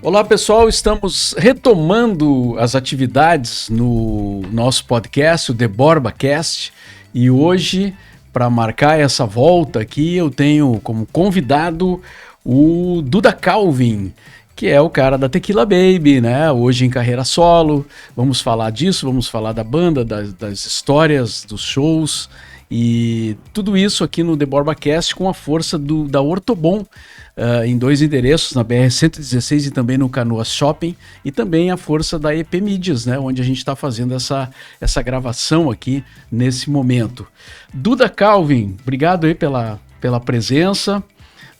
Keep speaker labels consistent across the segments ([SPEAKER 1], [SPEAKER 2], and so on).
[SPEAKER 1] Olá pessoal, estamos retomando as atividades no nosso podcast, o The Borba Cast, e hoje, para marcar essa volta aqui, eu tenho como convidado o Duda Calvin, que é o cara da Tequila Baby, né? Hoje em carreira solo. Vamos falar disso, vamos falar da banda, das histórias, dos shows e tudo isso aqui no The Borba Cast com a força da Ortobon, em 2 endereços, na BR-116 e também no Canoas Shopping, e também a força da EP Mídias, né, onde a gente está fazendo essa gravação aqui nesse momento. Duda Calvin, obrigado aí pela presença.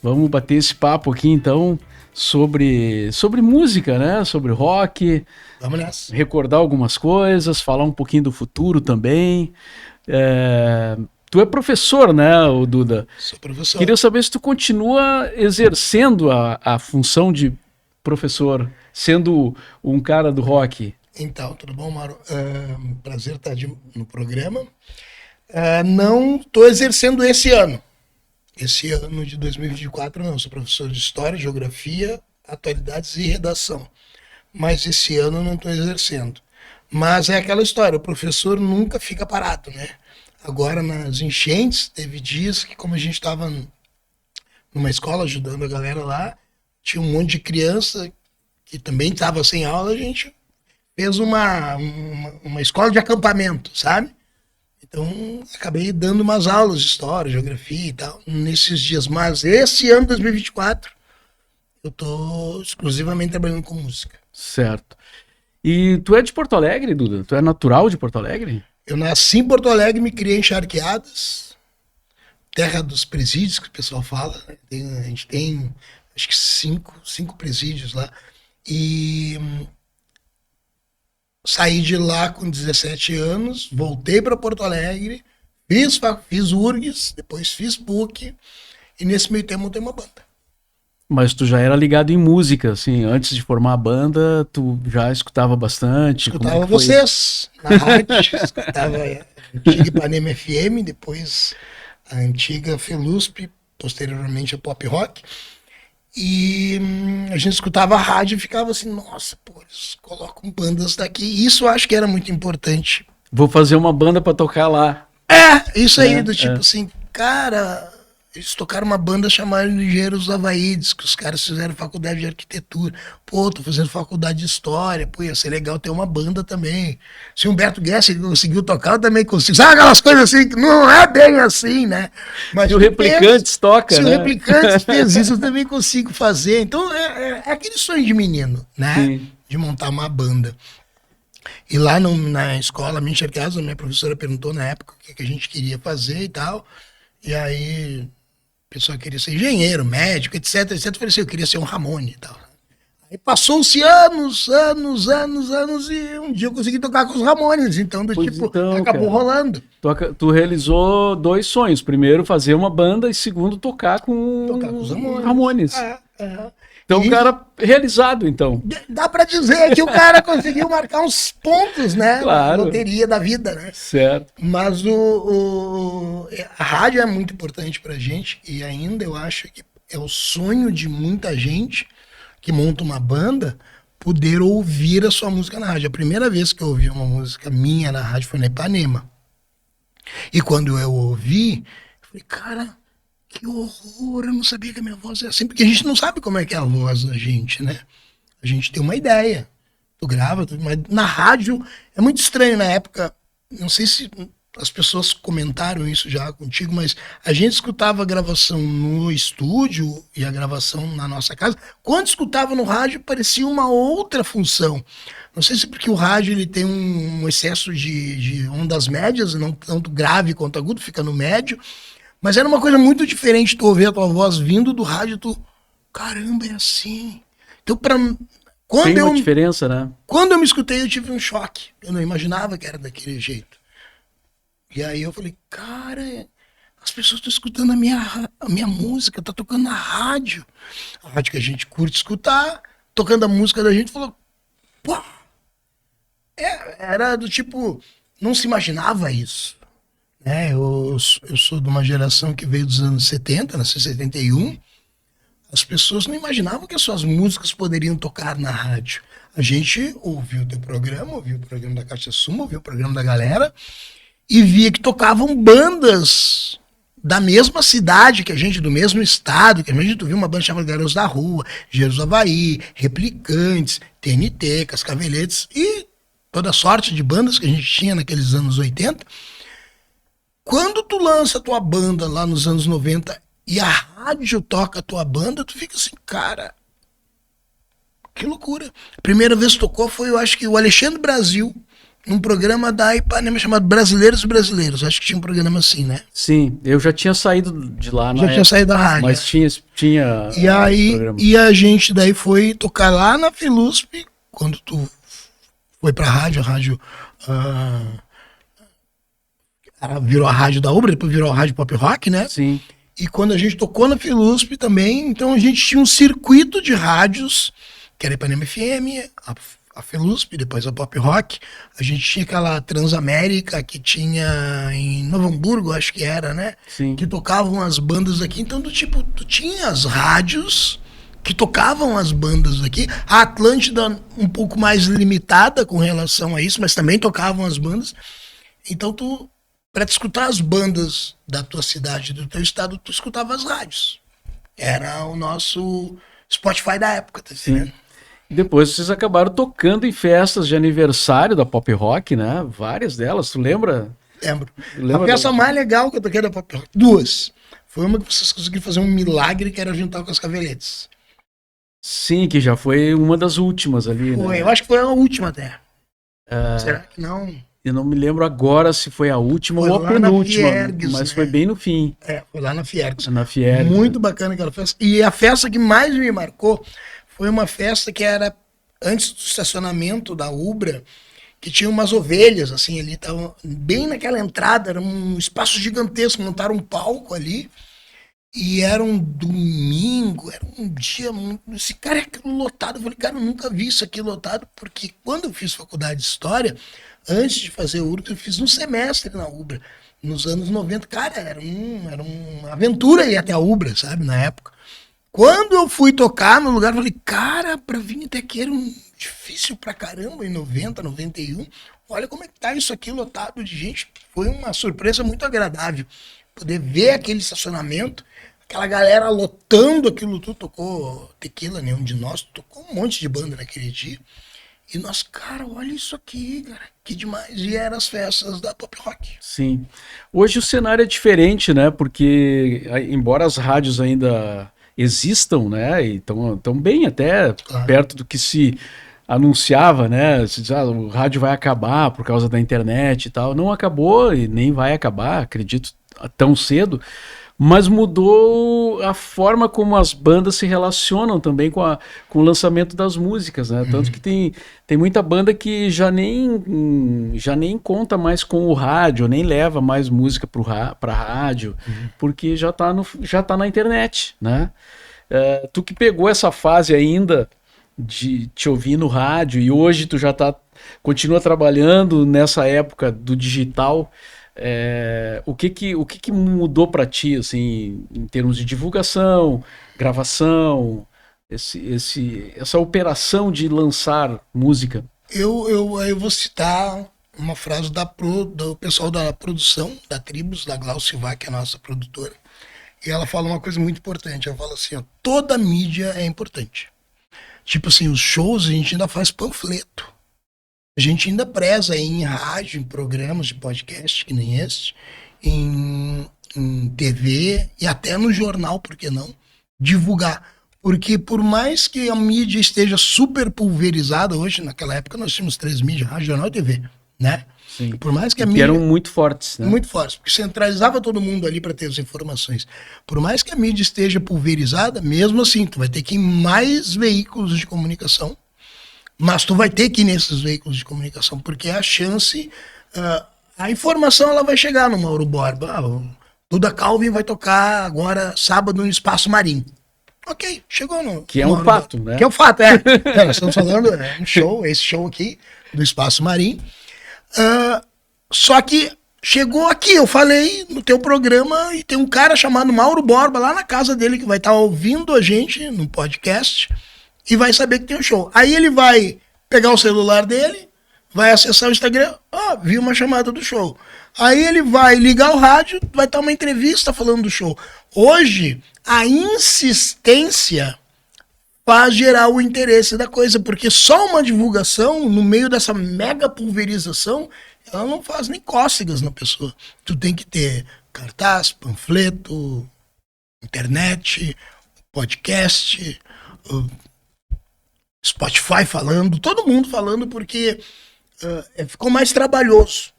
[SPEAKER 1] Vamos bater esse papo aqui então sobre música, né? Sobre rock.
[SPEAKER 2] Vamos nessa.
[SPEAKER 1] Recordar algumas coisas, falar um pouquinho do futuro também. Tu é professor, né, Duda?
[SPEAKER 2] Sou professor.
[SPEAKER 1] Queria saber se tu continua exercendo a função de professor, sendo um cara do rock.
[SPEAKER 2] Então, tudo bom, Mauro? Prazer estar no programa. Não estou exercendo esse ano. Esse ano de 2024, não. Sou professor de História, Geografia, Atualidades e Redação. Mas esse ano não estou exercendo. Mas é aquela história, o professor nunca fica parado, né? Agora, nas enchentes, teve dias que, como a gente estava numa escola ajudando a galera lá, tinha um monte de criança que também estava sem aula, a gente fez uma escola de acampamento, sabe? Então, acabei dando umas aulas de história, geografia e tal, nesses dias. Mas esse ano, 2024, eu estou exclusivamente trabalhando com música.
[SPEAKER 1] Certo. E tu é de Porto Alegre, Duda? Tu é natural de Porto Alegre?
[SPEAKER 2] Eu nasci em Porto Alegre, me criei em Charqueadas, terra dos presídios, que o pessoal fala. A gente tem, acho que cinco presídios lá. E saí de lá com 17 anos, voltei para Porto Alegre, fiz URGS, depois fiz PUC, e nesse meio tempo eu tenho uma banda.
[SPEAKER 1] Mas tu já era ligado em música, assim, antes de formar a banda, tu já escutava bastante?
[SPEAKER 2] Escutava vocês na rádio, escutava a antiga Ipanema FM, depois a antiga Felusp, posteriormente a Pop Rock. E a gente escutava a rádio e ficava assim, nossa, pô, eles colocam bandas daqui. Isso eu acho que era muito importante.
[SPEAKER 1] Vou fazer uma banda pra tocar lá.
[SPEAKER 2] Isso aí, do tipo assim, cara, eles tocaram uma banda chamada Engenheiros do Havaí, diz que os caras fizeram faculdade de arquitetura. Pô, tô fazendo faculdade de história, pô, ia ser legal ter uma banda também. Se o Humberto Guess conseguiu tocar, eu também consigo. Sabe aquelas coisas assim, que não é bem assim, né?
[SPEAKER 1] Mas se o Replicantes toca,
[SPEAKER 2] se
[SPEAKER 1] né?
[SPEAKER 2] Se o Replicantes fez isso, eu também consigo fazer. Então, é aquele sonho de menino, né? Sim. De montar uma banda. E lá na escola, minha professora perguntou na época o que a gente queria fazer e tal. E aí, o pessoal queria ser engenheiro, médico, etc. Eu falei assim, eu queria ser um Ramone e tal. Aí passou-se anos, e um dia eu consegui tocar com os Ramones. Então, acabou rolando.
[SPEAKER 1] Tu realizou 2 sonhos. Primeiro, fazer uma banda, e segundo, tocar com os Ramones. Então, o cara realizado, então.
[SPEAKER 2] Dá pra dizer que o cara conseguiu marcar uns pontos, né?
[SPEAKER 1] Claro.
[SPEAKER 2] Na loteria da vida, né?
[SPEAKER 1] Certo.
[SPEAKER 2] Mas a rádio é muito importante pra gente, e ainda eu acho que é o sonho de muita gente que monta uma banda poder ouvir a sua música na rádio. A primeira vez que eu ouvi uma música minha na rádio foi na Ipanema. E quando eu ouvi, eu falei, cara, que horror, eu não sabia que a minha voz é assim, porque a gente não sabe como é que é a voz da gente, né? A gente tem uma ideia. Tu grava, mas na rádio é muito estranho na época, não sei se as pessoas comentaram isso já contigo, mas a gente escutava a gravação no estúdio e a gravação na nossa casa. Quando escutava no rádio, parecia uma outra função. Não sei se porque o rádio ele tem um excesso de ondas médias, não tanto grave quanto agudo, fica no médio. Mas era uma coisa muito diferente tu ouvir a tua voz vindo do rádio, tu, caramba, é assim. Então,
[SPEAKER 1] tem uma diferença, né?
[SPEAKER 2] Quando eu me escutei, eu tive um choque. Eu não imaginava que era daquele jeito. E aí eu falei, cara, as pessoas estão escutando a minha música, tá tocando na rádio. A rádio que a gente curte escutar, tocando a música da gente, falou, pô, era do tipo, não se imaginava isso. Eu sou de uma geração que veio dos anos 70, nasci em 71. as pessoas não imaginavam que as suas músicas poderiam tocar na rádio. A gente ouvia o teu programa, ouvia o programa da Caixa Suma, ouvia o programa da galera e via que tocavam bandas da mesma cidade que a gente, do mesmo estado, que a gente viu uma banda chamada Garotos da Rua, Engenheiros do Havaí, Replicantes, TNT, Cascaveletes e toda sorte de bandas que a gente tinha naqueles anos 80. Quando tu lança a tua banda lá nos anos 90 e a rádio toca a tua banda, tu fica assim, cara, que loucura. A primeira vez que tocou foi, eu acho que o Alexandre Brasil, num programa da Ipanema chamado Brasileiros Brasileiros. Acho que tinha um programa assim, né?
[SPEAKER 1] Sim, eu já tinha saído de lá na
[SPEAKER 2] Já tinha saído da rádio.
[SPEAKER 1] Mas tinha
[SPEAKER 2] E aí,
[SPEAKER 1] programa.
[SPEAKER 2] e a gente daí foi tocar lá na Filusp, quando tu foi pra rádio, a rádio virou a rádio da Ubra, depois virou a rádio Pop Rock, né?
[SPEAKER 1] Sim.
[SPEAKER 2] E quando a gente tocou na Filusp também, então a gente tinha um circuito de rádios, que era a Ipanema FM, a Filusp, depois a Pop Rock. A gente tinha aquela Transamérica que tinha em Novo Hamburgo, acho que era, né?
[SPEAKER 1] Sim.
[SPEAKER 2] Que tocavam as bandas aqui. Então, tu tinha as rádios que tocavam as bandas aqui. A Atlântida um pouco mais limitada com relação a isso, mas também tocavam as bandas. Então, para te escutar as bandas da tua cidade, do teu estado, tu escutava as rádios. Era o nosso Spotify da época, tá entendendo?
[SPEAKER 1] Depois vocês acabaram tocando em festas de aniversário da Pop Rock, né? Várias delas, tu lembra?
[SPEAKER 2] Lembro.
[SPEAKER 1] Lembra
[SPEAKER 2] A peça mais legal que eu toquei da Pop Rock, duas. Foi uma que vocês conseguiram fazer um milagre, que era juntar com as Cascaveletes.
[SPEAKER 1] Sim, que já foi uma das últimas ali,
[SPEAKER 2] Foi,
[SPEAKER 1] né?
[SPEAKER 2] eu acho que foi a última até. Será que não?
[SPEAKER 1] Eu não me lembro agora se foi a última
[SPEAKER 2] Foi
[SPEAKER 1] ou a
[SPEAKER 2] lá na
[SPEAKER 1] penúltima,
[SPEAKER 2] Fiergues,
[SPEAKER 1] mas
[SPEAKER 2] né?
[SPEAKER 1] foi bem no fim.
[SPEAKER 2] Foi lá na Fiergues.
[SPEAKER 1] Na Fiergues.
[SPEAKER 2] Muito bacana aquela festa. E a festa que mais me marcou foi uma festa que era antes do estacionamento da Ubra, que tinha umas ovelhas, assim, ali, estavam bem naquela entrada, era um espaço gigantesco, montaram um palco ali, e era um domingo, era um dia muito... Esse cara é aquilo lotado. Eu falei, cara, eu nunca vi isso aqui lotado, porque quando eu fiz faculdade de História, antes de fazer o URT, eu fiz um semestre na Ubra, nos anos 90. Cara, era uma aventura ir até a Ubra, sabe, na época. Quando eu fui tocar no lugar, eu falei, cara, pra vir até aqui era difícil pra caramba, em 90, 91. Olha como é que tá isso aqui lotado de gente. Foi uma surpresa muito agradável. Poder ver aquele estacionamento, aquela galera lotando aquilo tudo. Tocou Tequila, nenhum de nós, tocou um monte de banda naquele dia. E nós, cara, olha isso aqui, cara, que demais. E eram as festas da Pop Rock.
[SPEAKER 1] Sim. Hoje o cenário é diferente, né? Porque, embora as rádios ainda existam, né? E estão bem até perto do que se anunciava, né? Se diz, o rádio vai acabar por causa da internet e tal. Não acabou e nem vai acabar, acredito, tão cedo. Mas mudou a forma como as bandas se relacionam também com o lançamento das músicas, né? Tanto que tem muita banda que já nem conta mais com o rádio, nem leva mais música para rádio, porque já tá na internet, né? Tu que pegou essa fase ainda de te ouvir no rádio e hoje tu já continua trabalhando nessa época do digital. O que mudou para ti, assim, em termos de divulgação, gravação, essa operação de lançar música?
[SPEAKER 2] Eu vou citar uma frase do pessoal da produção, da Tribos, da Glaucia Vá, que é a nossa produtora, e ela fala uma coisa muito importante. Ela fala assim, ó, toda mídia é importante. Tipo assim, os shows a gente ainda faz panfleto. A gente ainda preza em rádio, em programas de podcast, que nem este, em TV e até no jornal, por que não, divulgar. Porque por mais que a mídia esteja super pulverizada hoje, naquela época nós tínhamos 3 mídias, rádio, jornal e TV, né?
[SPEAKER 1] Sim.
[SPEAKER 2] Por mais que a
[SPEAKER 1] que
[SPEAKER 2] mídia...
[SPEAKER 1] eram muito fortes, né?
[SPEAKER 2] Muito fortes, porque centralizava todo mundo ali para ter as informações. Por mais que a mídia esteja pulverizada, mesmo assim, tu vai ter que ir em mais veículos de comunicação. Mas tu vai ter que ir nesses veículos de comunicação, porque a chance, a informação ela vai chegar no Mauro Borba. O Duda Calvin vai tocar agora sábado no Espaço Marim. Ok, chegou no...
[SPEAKER 1] Que é um fato, né?
[SPEAKER 2] Que é um fato, nós estamos falando, um show, esse show aqui do Espaço Marim. Só que chegou aqui, eu falei no teu programa e tem um cara chamado Mauro Borba lá na casa dele que vai estar ouvindo a gente no podcast e vai saber que tem um show. Aí ele vai pegar o celular dele, vai acessar o Instagram, viu uma chamada do show. Aí ele vai ligar o rádio, vai estar uma entrevista falando do show. Hoje, a insistência faz gerar o interesse da coisa, porque só uma divulgação, no meio dessa mega pulverização, ela não faz nem cócegas na pessoa. Tu tem que ter cartaz, panfleto, internet, podcast, Spotify falando, todo mundo falando, porque ficou mais trabalhoso.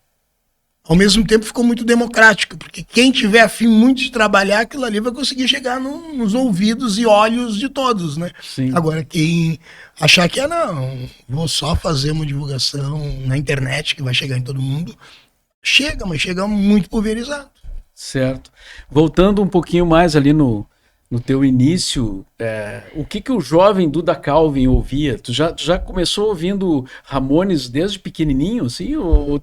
[SPEAKER 2] Ao mesmo tempo ficou muito democrático, porque quem tiver afim muito de trabalhar, aquilo ali vai conseguir chegar nos ouvidos e olhos de todos, né?
[SPEAKER 1] Sim.
[SPEAKER 2] Agora, quem achar que, não, vou só fazer uma divulgação na internet que vai chegar em todo mundo, chega, mas chega muito pulverizado.
[SPEAKER 1] Certo. Voltando um pouquinho mais ali no teu início, o que o jovem Duda Calvin ouvia? Tu já começou ouvindo Ramones desde pequenininho, assim? Ou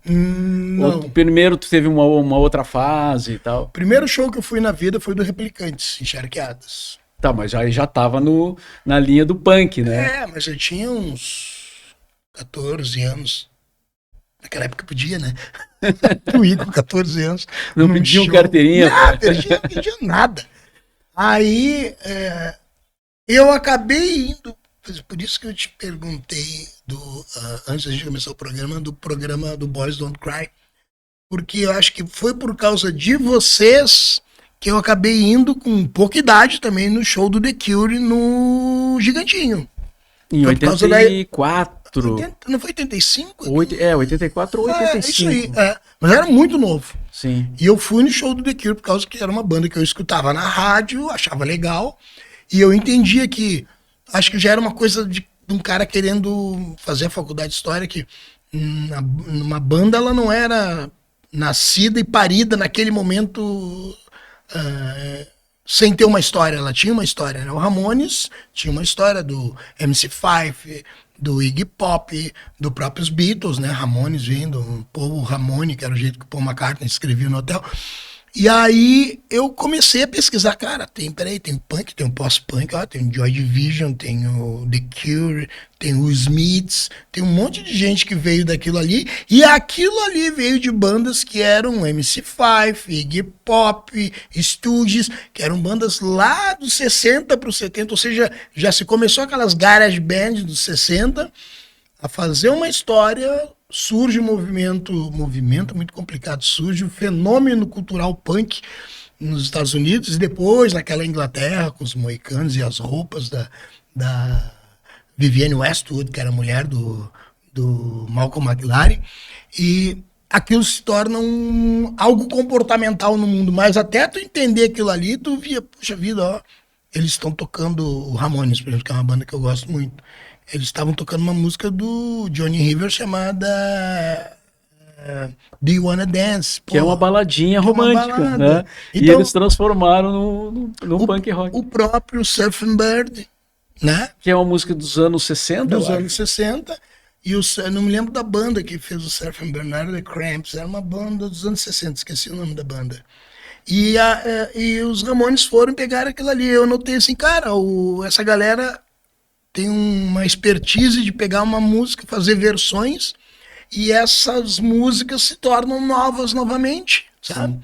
[SPEAKER 1] primeiro tu teve uma outra fase e tal?
[SPEAKER 2] O primeiro show que eu fui na vida foi do Replicantes, Encharqueadas.
[SPEAKER 1] Tá, mas já tava na linha do punk, né?
[SPEAKER 2] Mas eu tinha uns 14 anos. Naquela época podia, né? Tu ia com 14 anos.
[SPEAKER 1] Não pediam carteirinha?
[SPEAKER 2] Não pedia nada. Aí eu acabei indo, por isso que eu te perguntei antes da gente começar o programa do Boys Don't Cry, porque eu acho que foi por causa de vocês que eu acabei indo com pouca idade também no show do The Cure no Gigantinho.
[SPEAKER 1] Em 84.
[SPEAKER 2] Não foi 85?
[SPEAKER 1] 84 ou 85.
[SPEAKER 2] Isso aí, mas eu era muito novo.
[SPEAKER 1] Sim.
[SPEAKER 2] E eu fui no show do The Cure por causa que era uma banda que eu escutava na rádio, achava legal, e eu entendia que, acho que já era uma coisa de um cara querendo fazer a faculdade de história, que uma banda ela não era nascida e parida naquele momento sem ter uma história. Ela tinha uma história, né? O Ramones tinha uma história do MC5, do Iggy Pop, do próprios Beatles, né? Ramones vindo, o Paul Ramone, que era o jeito que o Paul McCartney escrevia no hotel. E aí eu comecei a pesquisar, cara, tem o punk, tem o pós-punk, tem o Joy Division, tem o The Cure, tem o Smiths, tem um monte de gente que veio daquilo ali, e aquilo ali veio de bandas que eram MC5, Iggy Pop, Stooges, que eram bandas lá dos 60 para os 70, ou seja, já se começou aquelas garage bands dos 60 a fazer uma história. Surge movimento muito complicado, surge o fenômeno cultural punk nos Estados Unidos e depois naquela Inglaterra com os moicanos e as roupas da Vivienne Westwood, que era a mulher do Malcolm McLaren, e aquilo se torna algo comportamental no mundo, mas até tu entender aquilo ali, tu via, puxa vida, eles estão tocando o Ramones, por exemplo, que é uma banda que eu gosto muito. Eles estavam tocando uma música do Johnny River chamada Do You Wanna Dance?
[SPEAKER 1] Que é uma baladinha romântica, né? Então, e eles transformaram no punk rock.
[SPEAKER 2] O próprio Surfing Bird, né?
[SPEAKER 1] Que é uma música dos anos 60,
[SPEAKER 2] dos anos 60. E eu não me lembro da banda que fez o Surfing Bird, não era The Cramps, era uma banda dos anos 60, esqueci o nome da banda. E os Ramones foram pegar aquilo ali. Eu notei assim, cara, essa galera tem uma expertise de pegar uma música, fazer versões, e essas músicas se tornam novas novamente, sabe? Sim.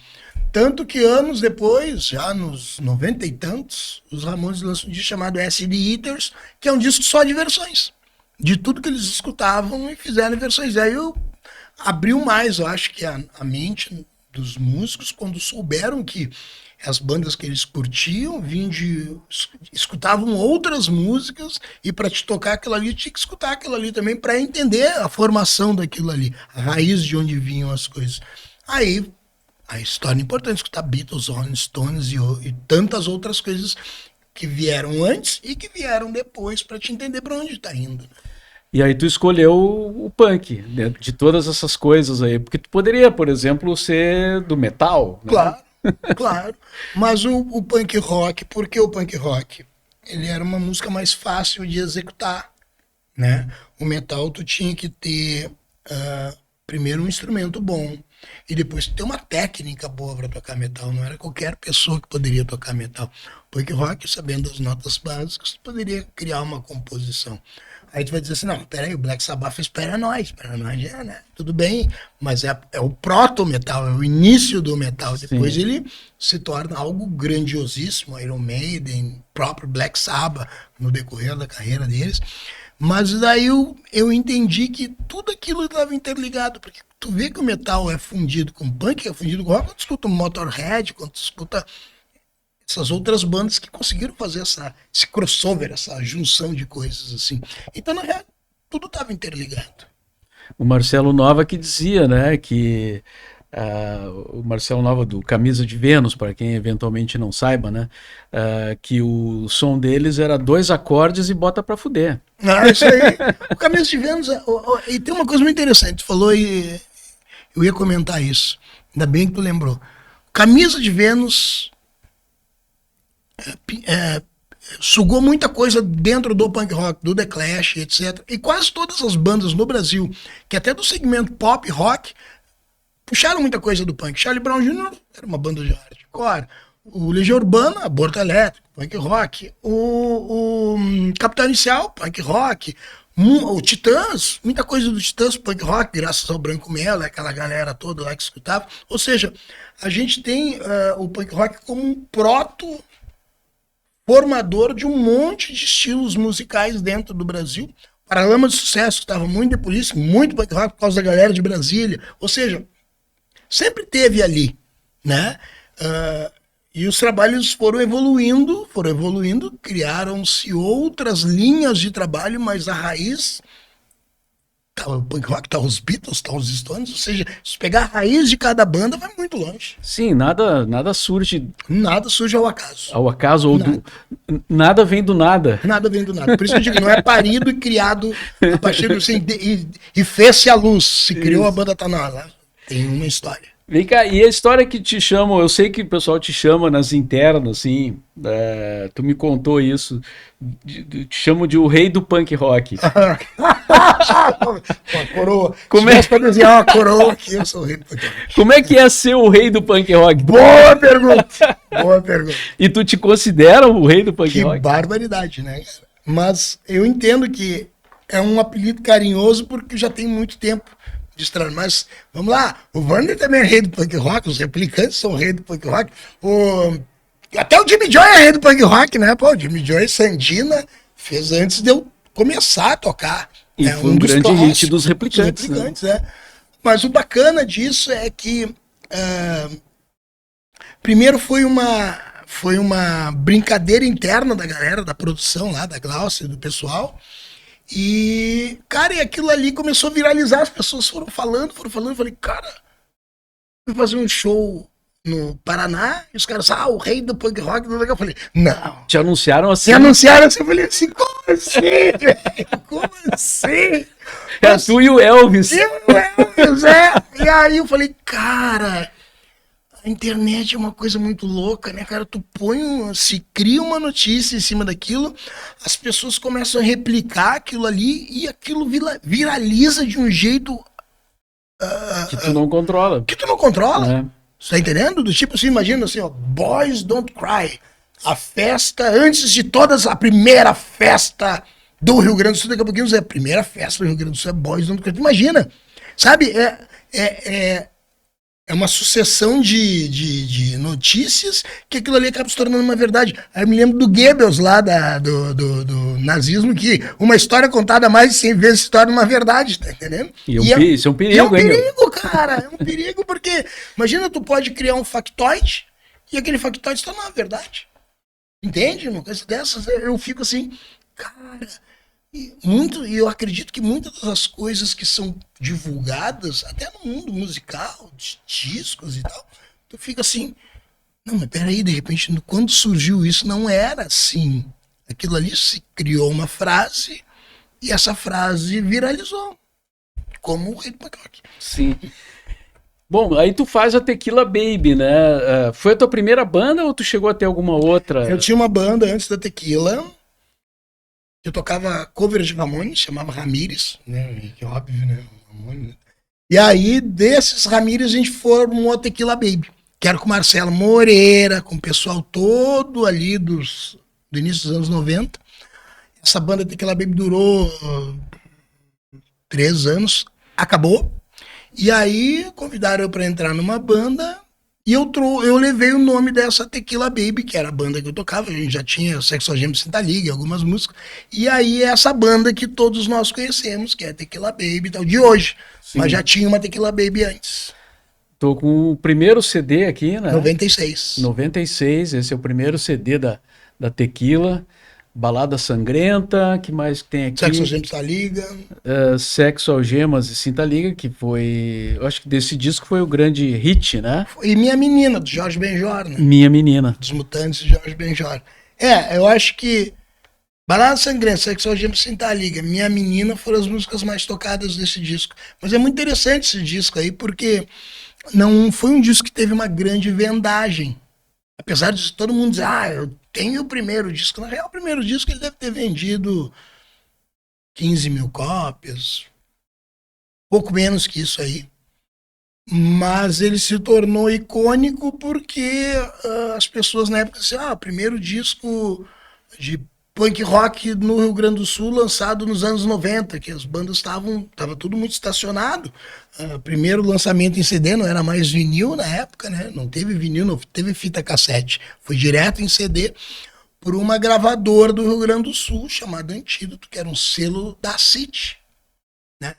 [SPEAKER 2] Tanto que anos depois, já nos 90 e tantos, os Ramones lançam um disco chamado Acid Eaters, que é um disco só de versões, de tudo que eles escutavam e fizeram versões. Aí eu abriu mais, eu acho que a mente dos músicos, quando souberam que as bandas que eles curtiam escutavam outras músicas, e para te tocar aquilo ali, tinha que escutar aquilo ali também para entender a formação daquilo ali, a raiz de onde vinham as coisas. Aí a história é importante, escutar Beatles, Rolling Stones e tantas outras coisas que vieram antes e que vieram depois para te entender para onde está indo.
[SPEAKER 1] E aí tu escolheu o punk, né, de todas essas coisas aí, porque tu poderia, por exemplo, ser do metal, né?
[SPEAKER 2] Claro. Claro, mas o punk rock, por que o punk rock? Ele era uma música mais fácil de executar, né? O metal tu tinha que ter primeiro um instrumento bom, E depois ter uma técnica boa para tocar metal. Não era qualquer pessoa que poderia tocar metal. Punk rock, sabendo as notas básicas, tu poderia criar uma composição. Aí tu vai dizer assim, não, peraí, o Black Sabbath fez Paranoid. Paranoid é, né? Tudo bem, mas é o proto-metal, é o início do metal. Depois
[SPEAKER 1] Sim.
[SPEAKER 2] ele se torna algo grandiosíssimo, Iron Maiden, próprio Black Sabbath, no decorrer da carreira deles. Mas daí eu entendi que tudo aquilo estava interligado, porque tu vê que o metal é fundido com punk, é fundido com rock, quando tu escuta o Motorhead, quando tu escuta essas outras bandas que conseguiram fazer esse crossover, essa junção de coisas assim. Então, na real, tudo estava interligado.
[SPEAKER 1] O Marcelo Nova que dizia, né, que o Marcelo Nova do Camisa de Vênus, para quem eventualmente não saiba, né, que o som deles era 2 acordes e bota pra fuder.
[SPEAKER 2] Ah, isso aí. O Camisa de Vênus, e tem uma coisa muito interessante, tu falou e eu ia comentar isso. Ainda bem que tu lembrou. Camisa de Vênus sugou muita coisa dentro do punk rock, do The Clash, etc. E quase todas as bandas no Brasil, que até do segmento pop rock, puxaram muita coisa do punk. Charlie Brown Jr. era uma banda de hardcore. O Legião Urbana, Aborto Elétrico, punk rock. O Capital Inicial, punk rock. O Titãs, muita coisa do Titãs, punk rock, graças ao Branco Melo, aquela galera toda lá que escutava. Ou seja, a gente tem o punk rock como um proto formador de um monte de estilos musicais dentro do Brasil. Paralama de Sucesso, que estava muito de polícia, muito punk rock por causa da galera de Brasília. Ou seja, sempre teve ali, né? E os trabalhos foram evoluindo, criaram-se outras linhas de trabalho, mas a raiz tá o punk rock, tá os Beatles, tá os Stones, ou seja, se pegar a raiz de cada banda, vai muito longe.
[SPEAKER 1] Sim, nada surge
[SPEAKER 2] Nada surge ao acaso.
[SPEAKER 1] ao acaso ou nada vem do nada.
[SPEAKER 2] Nada vem do nada. Por isso que eu digo, não é parido e criado a partir do assim, e fez-se a luz. Se criou a banda, tá na hora. Tem uma história.
[SPEAKER 1] Vem cá, e a história que te chamam, eu sei que o pessoal te chama nas internas, assim, tu me contou isso, te chamam de o rei do punk rock.
[SPEAKER 2] Uma coroa.
[SPEAKER 1] Como
[SPEAKER 2] Se tivesse pra desenhar uma coroa aqui, eu sou o rei do punk rock.
[SPEAKER 1] Como é que é ser o rei do punk rock?
[SPEAKER 2] Boa pergunta! Boa pergunta.
[SPEAKER 1] E tu te considera o rei do punk
[SPEAKER 2] Que
[SPEAKER 1] rock?
[SPEAKER 2] barbaridade, né? Mas eu entendo que é um apelido carinhoso porque já tem muito tempo de estrada. Mas vamos lá, o Wander também é rei do punk rock, os Replicantes são rei do punk rock. Até o Jimmy Joy é rei do punk rock, né? Pô, o Jimmy Joy Sandina fez antes de eu começar a tocar.
[SPEAKER 1] E foi um grande hit dos Replicantes,
[SPEAKER 2] né? Mas o bacana disso é que primeiro foi uma brincadeira interna da galera, da produção lá, da Glaucia, do pessoal. E, cara, e aquilo ali começou a viralizar, as pessoas foram falando, eu falei, cara, fui fazer um show no Paraná, e os caras, o rei do punk rock, eu falei, não.
[SPEAKER 1] Te anunciaram assim?
[SPEAKER 2] Me anunciaram assim, eu falei assim, como assim, velho? Como assim?
[SPEAKER 1] É tu e o Elvis.
[SPEAKER 2] E aí eu falei, cara, a internet é uma coisa muito louca, né, cara? Tu se cria uma notícia em cima daquilo, as pessoas começam a replicar aquilo ali e aquilo viraliza de um jeito
[SPEAKER 1] que tu não controla.
[SPEAKER 2] Que tu não controla.
[SPEAKER 1] É.
[SPEAKER 2] Você tá entendendo? Do tipo assim, imagina assim, ó, Boys Don't Cry. A festa, antes de todas, a primeira festa do Rio Grande do Sul, daqui a pouquinho, a primeira festa do Rio Grande do Sul é Boys Don't Cry. Imagina, sabe? É uma sucessão de notícias que aquilo ali acaba se tornando uma verdade. Aí eu me lembro do Goebbels lá do nazismo, que uma história contada mais de 100 vezes se torna uma verdade, tá entendendo?
[SPEAKER 1] Isso é um perigo,
[SPEAKER 2] é um perigo, cara. É um perigo porque, imagina, tu pode criar um factoide e aquele factoide se torna uma verdade. Entende? Uma coisa dessas, eu fico assim, cara... E eu acredito que muitas das coisas que são divulgadas, até no mundo musical, de discos e tal, tu fica assim, não, mas peraí, de repente, quando surgiu isso, não era assim. Aquilo ali se criou uma frase e essa frase viralizou, como o rei do punk rock.
[SPEAKER 1] Sim. Bom, aí tu faz a Tequila Baby, né? Foi a tua primeira banda ou tu chegou a ter alguma outra?
[SPEAKER 2] Eu tinha uma banda antes da Tequila. Eu tocava cover de Ramones, chamava Ramírez, né? Que óbvio, né? Ramones, né? E aí, desses Ramírez, a gente formou a Tequila Baby, que era com o Marcelo Moreira, com o pessoal todo ali do início dos anos 90. Essa banda Tequila Baby durou 3 anos, acabou. E aí convidaram eu para entrar numa banda e eu levei o nome dessa Tequila Baby, que era a banda que eu tocava. A gente já tinha Sexo Algema Sinta Liga, algumas músicas. E aí essa banda que todos nós conhecemos, que é a Tequila Baby e tal, de hoje. Sim. Mas já tinha uma Tequila Baby antes.
[SPEAKER 1] Tô com o primeiro CD aqui, né?
[SPEAKER 2] 96.
[SPEAKER 1] 96, esse é o primeiro CD da Tequila. Balada Sangrenta, que mais tem aqui?
[SPEAKER 2] Sexo Algemas Sinta Liga.
[SPEAKER 1] Sexo Algemas e Sinta Liga, que foi... Eu acho que desse disco foi o grande hit, né?
[SPEAKER 2] E Minha Menina, do Jorge Benjor, né?
[SPEAKER 1] Minha Menina.
[SPEAKER 2] Dos Mutantes de Jorge Benjor. Eu acho que Balada Sangrenta, Sexo Algemas e Sinta Liga, Minha Menina foram as músicas mais tocadas desse disco. Mas é muito interessante esse disco aí, porque não foi um disco que teve uma grande vendagem. Apesar de todo mundo dizer, eu tenho o primeiro disco. Na real, o primeiro disco ele deve ter vendido 15 mil cópias, pouco menos que isso aí. Mas ele se tornou icônico porque as pessoas na época diziam, o primeiro disco de punk rock no Rio Grande do Sul lançado nos anos 90, que as bandas tava tudo muito estacionado. Primeiro lançamento em CD, não era mais vinil na época, né? Não teve vinil, não teve fita cassete. Foi direto em CD por uma gravadora do Rio Grande do Sul chamada Antídoto, que era um selo da City, né?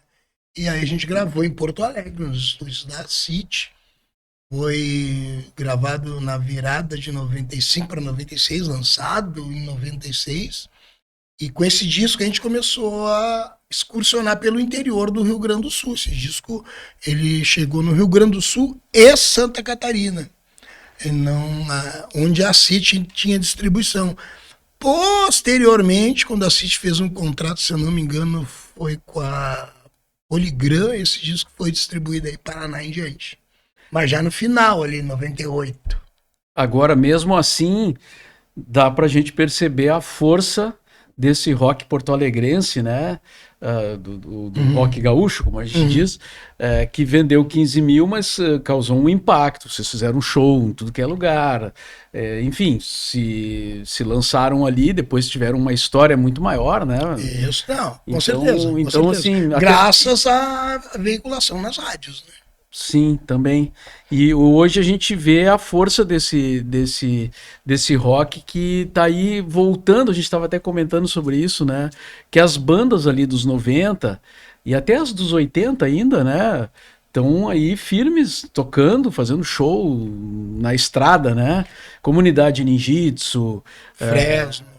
[SPEAKER 2] E aí a gente gravou em Porto Alegre, nos estúdios da City. Foi gravado na virada de 95 para 96, lançado em 96. E com esse disco a gente começou a excursionar pelo interior do Rio Grande do Sul. Esse disco ele chegou no Rio Grande do Sul e Santa Catarina, onde a City tinha distribuição. Posteriormente, quando a City fez um contrato, se eu não me engano, foi com a Poligram, esse disco foi distribuído aí Paraná em diante. Mas já no final, ali, 98.
[SPEAKER 1] Agora, mesmo assim, dá pra gente perceber a força desse rock porto-alegrense, né? Do rock gaúcho, como a gente diz, que vendeu 15 mil, mas causou um impacto. Vocês fizeram um show em tudo que é lugar. Enfim, se lançaram ali, depois tiveram uma história muito maior, né?
[SPEAKER 2] Isso, não, com
[SPEAKER 1] Então,
[SPEAKER 2] certeza.
[SPEAKER 1] então assim,
[SPEAKER 2] graças à veiculação nas rádios, né?
[SPEAKER 1] Sim, também. E hoje a gente vê a força desse rock que tá aí voltando. A gente estava até comentando sobre isso, né? Que as bandas ali dos 90 e até as dos 80 ainda, né? Estão aí firmes, tocando, fazendo show na estrada, né? Comunidade Ninjitsu, Fresno,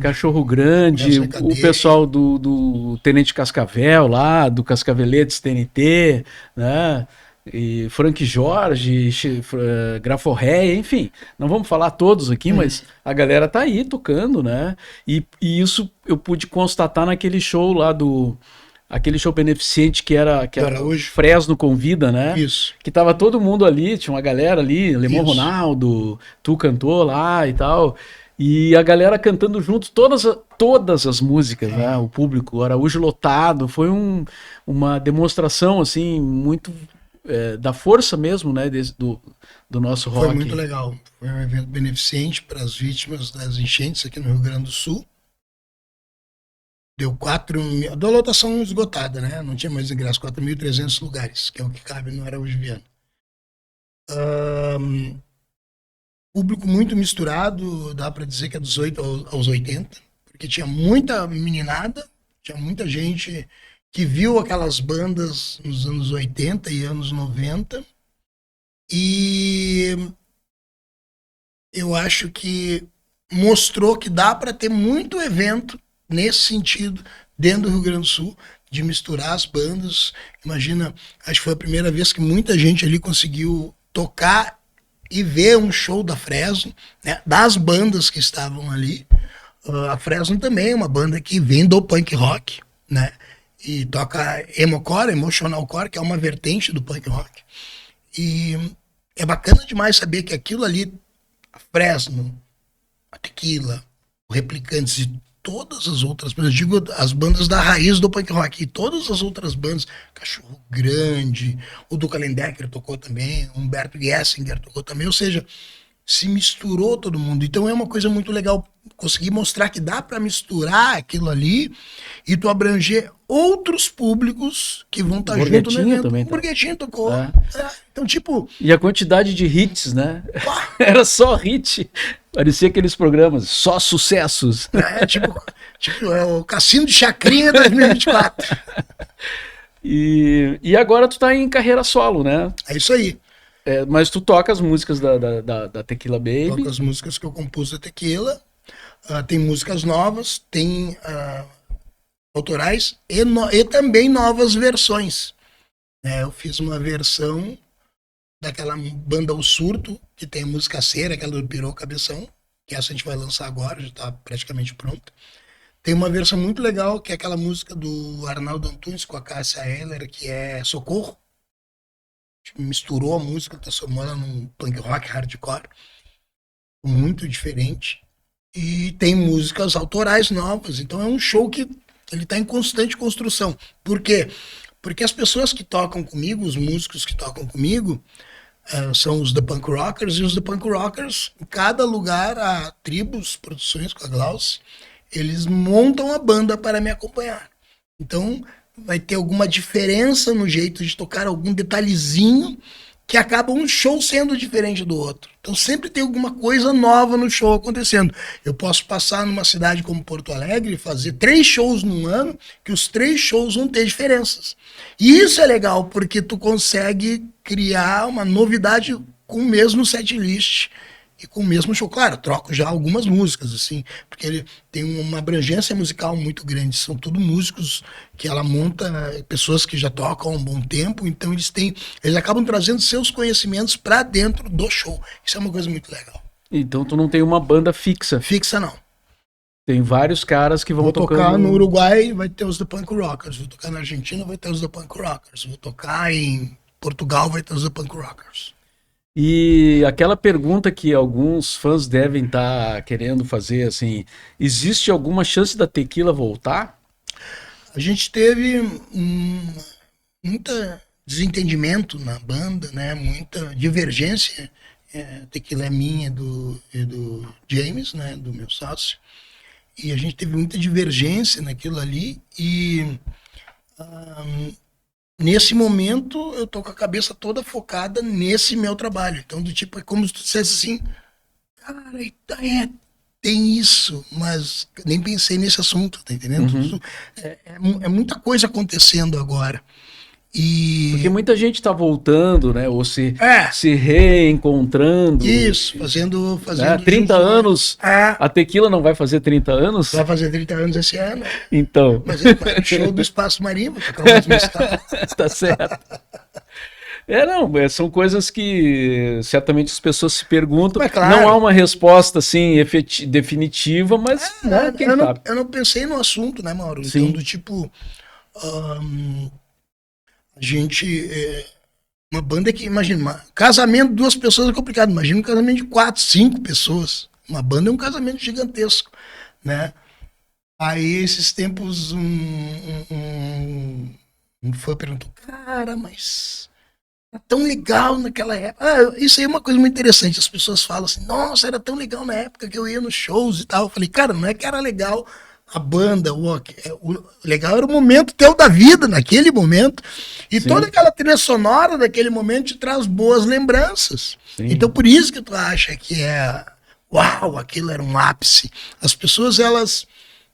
[SPEAKER 1] Cachorro Grande, o pessoal do Tenente Cascavel lá, do Cascaveletes TNT, né? E Frank Jorge, Graforré, enfim, não vamos falar todos aqui, mas a galera tá aí tocando, né? E isso eu pude constatar naquele show lá aquele show beneficente que era Fresno Convida, né?
[SPEAKER 2] Isso.
[SPEAKER 1] Que tava todo mundo ali, tinha uma galera ali, Lemon Ronaldo, tu cantou lá e tal. E a galera cantando junto todas as músicas, né? O público, o Araújo lotado, foi uma demonstração, assim, muito da força mesmo, né? Do nosso rock.
[SPEAKER 2] Foi muito legal. Foi um evento beneficente para as vítimas das enchentes aqui no Rio Grande do Sul. Deu 4 mil, da lotação esgotada, né? Não tinha mais ingresso, 4.300 lugares, que é o que cabe no Araújo Viana. Público muito misturado, dá para dizer que é dos 18 aos 80, porque tinha muita meninada, tinha muita gente que viu aquelas bandas nos anos 80 e anos 90, e eu acho que mostrou que dá para ter muito evento nesse sentido dentro do Rio Grande do Sul, de misturar as bandas. Imagina, acho que foi a primeira vez que muita gente ali conseguiu tocar e ver um show da Fresno, né, das bandas que estavam ali. A Fresno também é uma banda que vem do punk rock, né, e toca emocore, emotional core, que é uma vertente do punk rock. E é bacana demais saber que aquilo ali, a Fresno, a Tequila, o Replicantes e todas as outras bandas, eu digo as bandas da raiz do punk rock, e todas as outras bandas, Cachorro Grande, o Duca Lendecker tocou também, Humberto Gessinger tocou também, ou seja, se misturou todo mundo. Então é uma coisa muito legal conseguir mostrar que dá para misturar aquilo ali e tu abranger outros públicos que vão estar junto no evento.
[SPEAKER 1] Também,
[SPEAKER 2] o Burguetinho tocou. Então, tipo...
[SPEAKER 1] E a quantidade de hits, né? Era só hit. Parecia aqueles programas, só sucessos.
[SPEAKER 2] Tipo o Cassino de Chacrinha 2024.
[SPEAKER 1] E agora tu tá em carreira solo, né?
[SPEAKER 2] É isso aí.
[SPEAKER 1] Mas tu toca as músicas da Tequila Baby.
[SPEAKER 2] Toco as músicas que eu compus da Tequila. Tem músicas novas, tem autorais e também novas versões. Eu fiz uma versão daquela banda O Surto, que tem a música Cera, aquela do Pirou Cabeção, que essa a gente vai lançar agora, já está praticamente pronta. Tem uma versão muito legal, que é aquela música do Arnaldo Antunes com a Cássia Eller, que é Socorro. A gente misturou a música, transformou ela num punk rock hardcore, muito diferente. E tem músicas autorais novas, então é um show que ele está em constante construção. Por quê? Porque as pessoas que tocam comigo, os músicos que tocam comigo, são os The Punk Rockers, e os The Punk Rockers, em cada lugar, a Tribos Produções com a Glauce, eles montam a banda para me acompanhar. Então vai ter alguma diferença no jeito de tocar, algum detalhezinho que acaba um show sendo diferente do outro. Então sempre tem alguma coisa nova no show acontecendo. Eu posso passar numa cidade como Porto Alegre e fazer 3 shows num ano, que os 3 shows vão ter diferenças. E isso é legal, porque tu consegue criar uma novidade com o mesmo setlist e com o mesmo show. Claro, troco já algumas músicas, assim, porque ele tem uma abrangência musical muito grande. São tudo músicos que ela monta, pessoas que já tocam há um bom tempo, então eles acabam trazendo seus conhecimentos para dentro do show. Isso é uma coisa muito legal.
[SPEAKER 1] Então tu não tem uma banda fixa?
[SPEAKER 2] Fixa não.
[SPEAKER 1] Tem vários caras que vão tocando...
[SPEAKER 2] Vou tocar no Uruguai, vai ter os The Punk Rockers. Vou tocar na Argentina, vai ter os The Punk Rockers. Vou tocar em Portugal, vai ter os The Punk Rockers.
[SPEAKER 1] E aquela pergunta que alguns fãs devem estar querendo fazer, assim, existe alguma chance da Tequila voltar?
[SPEAKER 2] A gente teve muita desentendimento na banda, né? Muita divergência. A Tequila é minha e do James, né? Do meu sócio. E a gente teve muita divergência naquilo ali. E nesse momento eu tô com a cabeça toda focada nesse meu trabalho. Então, do tipo, é como se tu dissesse assim, cara, tem isso, mas nem pensei nesse assunto, tá entendendo?
[SPEAKER 1] Uhum.
[SPEAKER 2] É muita coisa acontecendo agora.
[SPEAKER 1] Porque muita gente está voltando, né? Ou se reencontrando.
[SPEAKER 2] Isso, fazendo
[SPEAKER 1] 30 anos. A Tequila não vai fazer 30 anos?
[SPEAKER 2] Vai fazer 30 anos esse ano.
[SPEAKER 1] Então.
[SPEAKER 2] Mas é show do Espaço Marinho, tocar o mesmo estado.
[SPEAKER 1] Tá certo. São coisas que certamente as pessoas se perguntam.
[SPEAKER 2] Claro.
[SPEAKER 1] Não há uma resposta assim definitiva, mas quem sabe.
[SPEAKER 2] Eu não pensei no assunto, né, Mauro?
[SPEAKER 1] Sim.
[SPEAKER 2] Então, do tipo, a gente, uma banda que, imagina, casamento de 2 pessoas é complicado, imagina um casamento de 4, 5 pessoas. Uma banda é um casamento gigantesco, né? Aí, esses tempos, um fã perguntou, cara, mas era tão legal naquela época. Isso aí é uma coisa muito interessante. As pessoas falam assim, nossa, era tão legal na época que eu ia nos shows e tal. Eu falei, cara, não é que era legal a banda, o legal era o momento teu da vida, naquele momento. E Sim. Toda aquela trilha sonora daquele momento te traz boas lembranças. Sim. Então, por isso que tu acha que uau, aquilo era um ápice. As pessoas,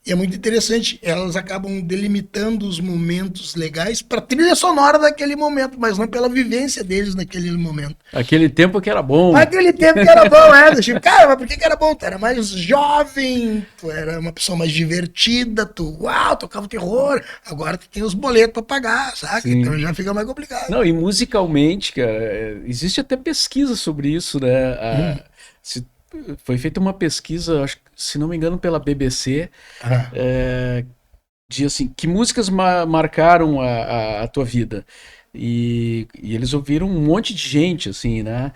[SPEAKER 2] é muito interessante, elas acabam delimitando os momentos legais para a trilha sonora daquele momento, mas não pela vivência deles naquele momento.
[SPEAKER 1] Aquele tempo que era bom.
[SPEAKER 2] Aquele tempo que era bom, Tipo, cara, mas por que era bom? Tu era mais jovem, tu era uma pessoa mais divertida, tocava terror, agora tu tem os boletos para pagar, saca? Sim. Então já fica mais complicado.
[SPEAKER 1] Não, e musicalmente, cara, existe até pesquisa sobre isso, né? Foi feita uma pesquisa, acho, se não me engano, pela BBC, de assim, que músicas marcaram a tua vida. E eles ouviram um monte de gente, assim, né?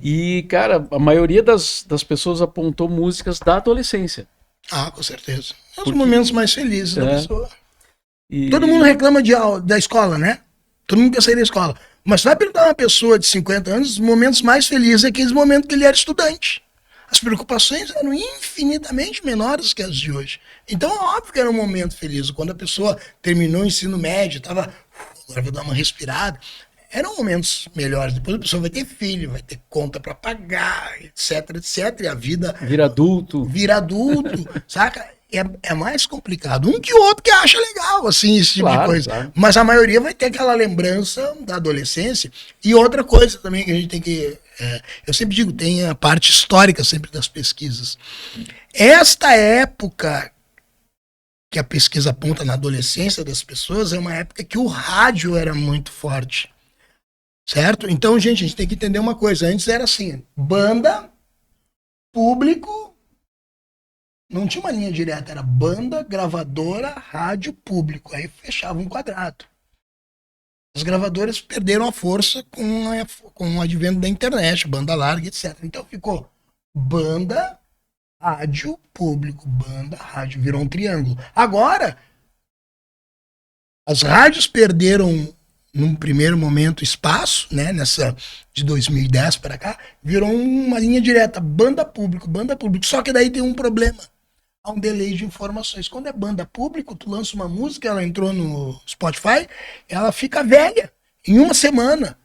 [SPEAKER 1] E, cara, a maioria das pessoas apontou músicas da adolescência.
[SPEAKER 2] Ah, com certeza. É os momentos mais felizes da pessoa.
[SPEAKER 1] E...
[SPEAKER 2] Todo mundo reclama da escola, né? Todo mundo quer sair da escola. Mas vai perguntar uma pessoa de 50 anos, os momentos mais felizes é aqueles momentos que ele era estudante. As preocupações eram infinitamente menores que as de hoje. Então, é óbvio que era um momento feliz. Quando a pessoa terminou o ensino médio, estava, agora vou dar uma respirada. Eram momentos melhores. Depois a pessoa vai ter filho, vai ter conta para pagar, etc, etc. E a vida...
[SPEAKER 1] Vira adulto.
[SPEAKER 2] Vira adulto, saca? É mais complicado. Um que o outro que acha legal, assim, esse tipo de coisa. Claro. Mas a maioria vai ter aquela lembrança da adolescência. E outra coisa também que a gente tem que... eu sempre digo, tem a parte histórica sempre das pesquisas. Esta época que a pesquisa aponta na adolescência das pessoas é uma época que o rádio era muito forte. Certo? Então, gente, a gente tem que entender uma coisa. Antes era assim, banda, público... Não tinha uma linha direta, era banda, gravadora, rádio, público. Aí fechava um quadrado. As gravadoras perderam a força com o advento da internet, banda larga, etc. Então ficou banda, rádio, público, banda, rádio, virou um triângulo. Agora, as rádios perderam, num primeiro momento, espaço, né? Nessa de 2010 para cá, virou uma linha direta, banda, público, banda, público. Só que daí tem um problema. Há um delay de informações. Quando é banda público, tu lança uma música, ela entrou no Spotify, ela fica velha em uma semana.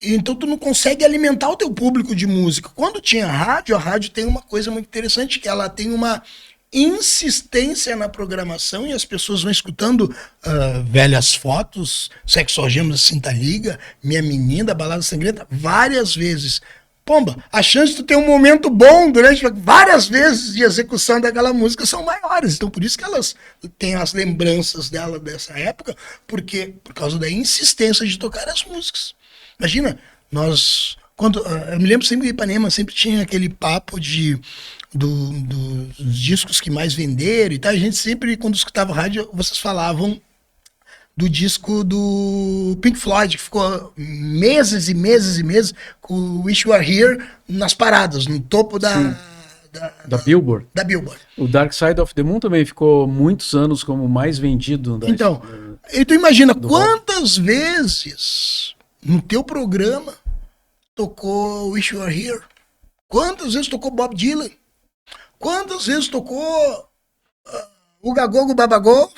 [SPEAKER 2] Então tu não consegue alimentar o teu público de música. Quando tinha rádio, a rádio tem uma coisa muito interessante, que ela tem uma insistência na programação e as pessoas vão escutando Velhas Fotos, Sexogemas Cinta Liga, Minha Menina, Balada Sangrenta, várias vezes. Pomba, a chance de tu ter um momento bom durante várias vezes de execução daquela música são maiores. Então, por isso que elas têm as lembranças dela dessa época, porque por causa da insistência de tocar as músicas. Imagina, eu me lembro sempre que Ipanema sempre tinha aquele papo dos discos que mais venderam e tal. A gente sempre, quando escutava rádio, vocês falavam do disco do Pink Floyd, que ficou meses e meses e meses com o Wish You Were Here nas paradas, no topo da
[SPEAKER 1] Billboard.
[SPEAKER 2] Da Billboard.
[SPEAKER 1] O Dark Side of the Moon também ficou muitos anos como o mais vendido.
[SPEAKER 2] Então, tu imagina quantas vezes no teu programa tocou Wish You Were Here? Quantas vezes tocou Bob Dylan? Quantas vezes tocou o Gagogo Babagô?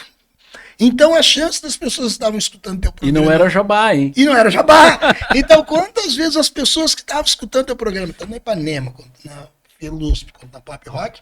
[SPEAKER 2] Então a chance das pessoas que estavam escutando teu programa...
[SPEAKER 1] E não era jabá, hein?
[SPEAKER 2] E não era jabá. Então quantas vezes as pessoas que estavam escutando teu programa, tanto na Ipanema, quanto na Felusp, quanto na Pop Rock,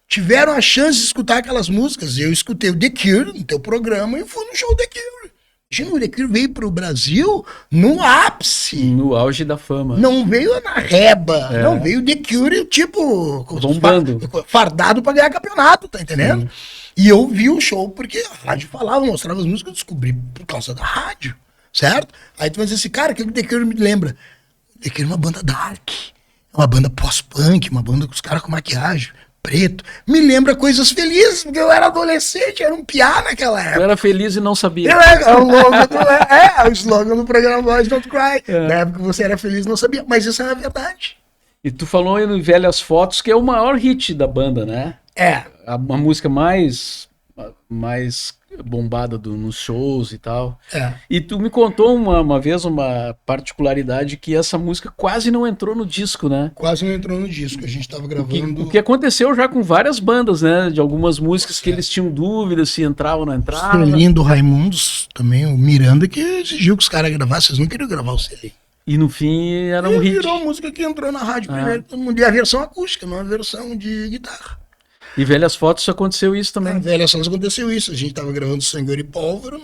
[SPEAKER 2] tiveram a chance de escutar aquelas músicas. Eu escutei o The Cure no teu programa e fui no show do The Cure. Imagina, o The Cure veio pro Brasil no ápice.
[SPEAKER 1] No auge da fama.
[SPEAKER 2] Não veio na reba. Não veio o The Cure, tipo...
[SPEAKER 1] bombando.
[SPEAKER 2] Fardado pra ganhar campeonato, tá entendendo? Sim. E eu vi o show porque a rádio falava, mostrava as músicas, eu descobri por causa da rádio, certo? Aí tu vai dizer assim, cara, o que o The Cure me lembra? The Cure é uma banda dark, é uma banda pós-punk, uma banda com os caras com maquiagem, preto. Me lembra coisas felizes, porque eu era adolescente, era um piá naquela época.
[SPEAKER 1] Eu era feliz e não sabia.
[SPEAKER 2] O slogan do programa Boys Don't Cry. Na época você era feliz e não sabia, mas isso é a verdade.
[SPEAKER 1] E tu falou aí no Velhas Fotos, que é o maior hit da banda, né?
[SPEAKER 2] É.
[SPEAKER 1] A música mais bombada nos shows e tal.
[SPEAKER 2] É.
[SPEAKER 1] E tu me contou uma vez uma particularidade que essa música quase não entrou no disco, né?
[SPEAKER 2] Quase não entrou no disco, a gente tava gravando...
[SPEAKER 1] O que aconteceu já com várias bandas, né? De algumas músicas que eles tinham dúvidas se entrava ou não entrava.
[SPEAKER 2] O Selinho do Raimundos, também, o Miranda, que exigiu que os caras gravassem, vocês não queriam gravar o Selinho.
[SPEAKER 1] E no fim era um hit.
[SPEAKER 2] Virou a música que entrou na rádio primeiro, todo mundo. E a versão acústica, não a versão de guitarra.
[SPEAKER 1] E Velhas Fotos aconteceu isso também.
[SPEAKER 2] Velhas Fotos aconteceu isso. A gente tava gravando Sangue e Pólvora.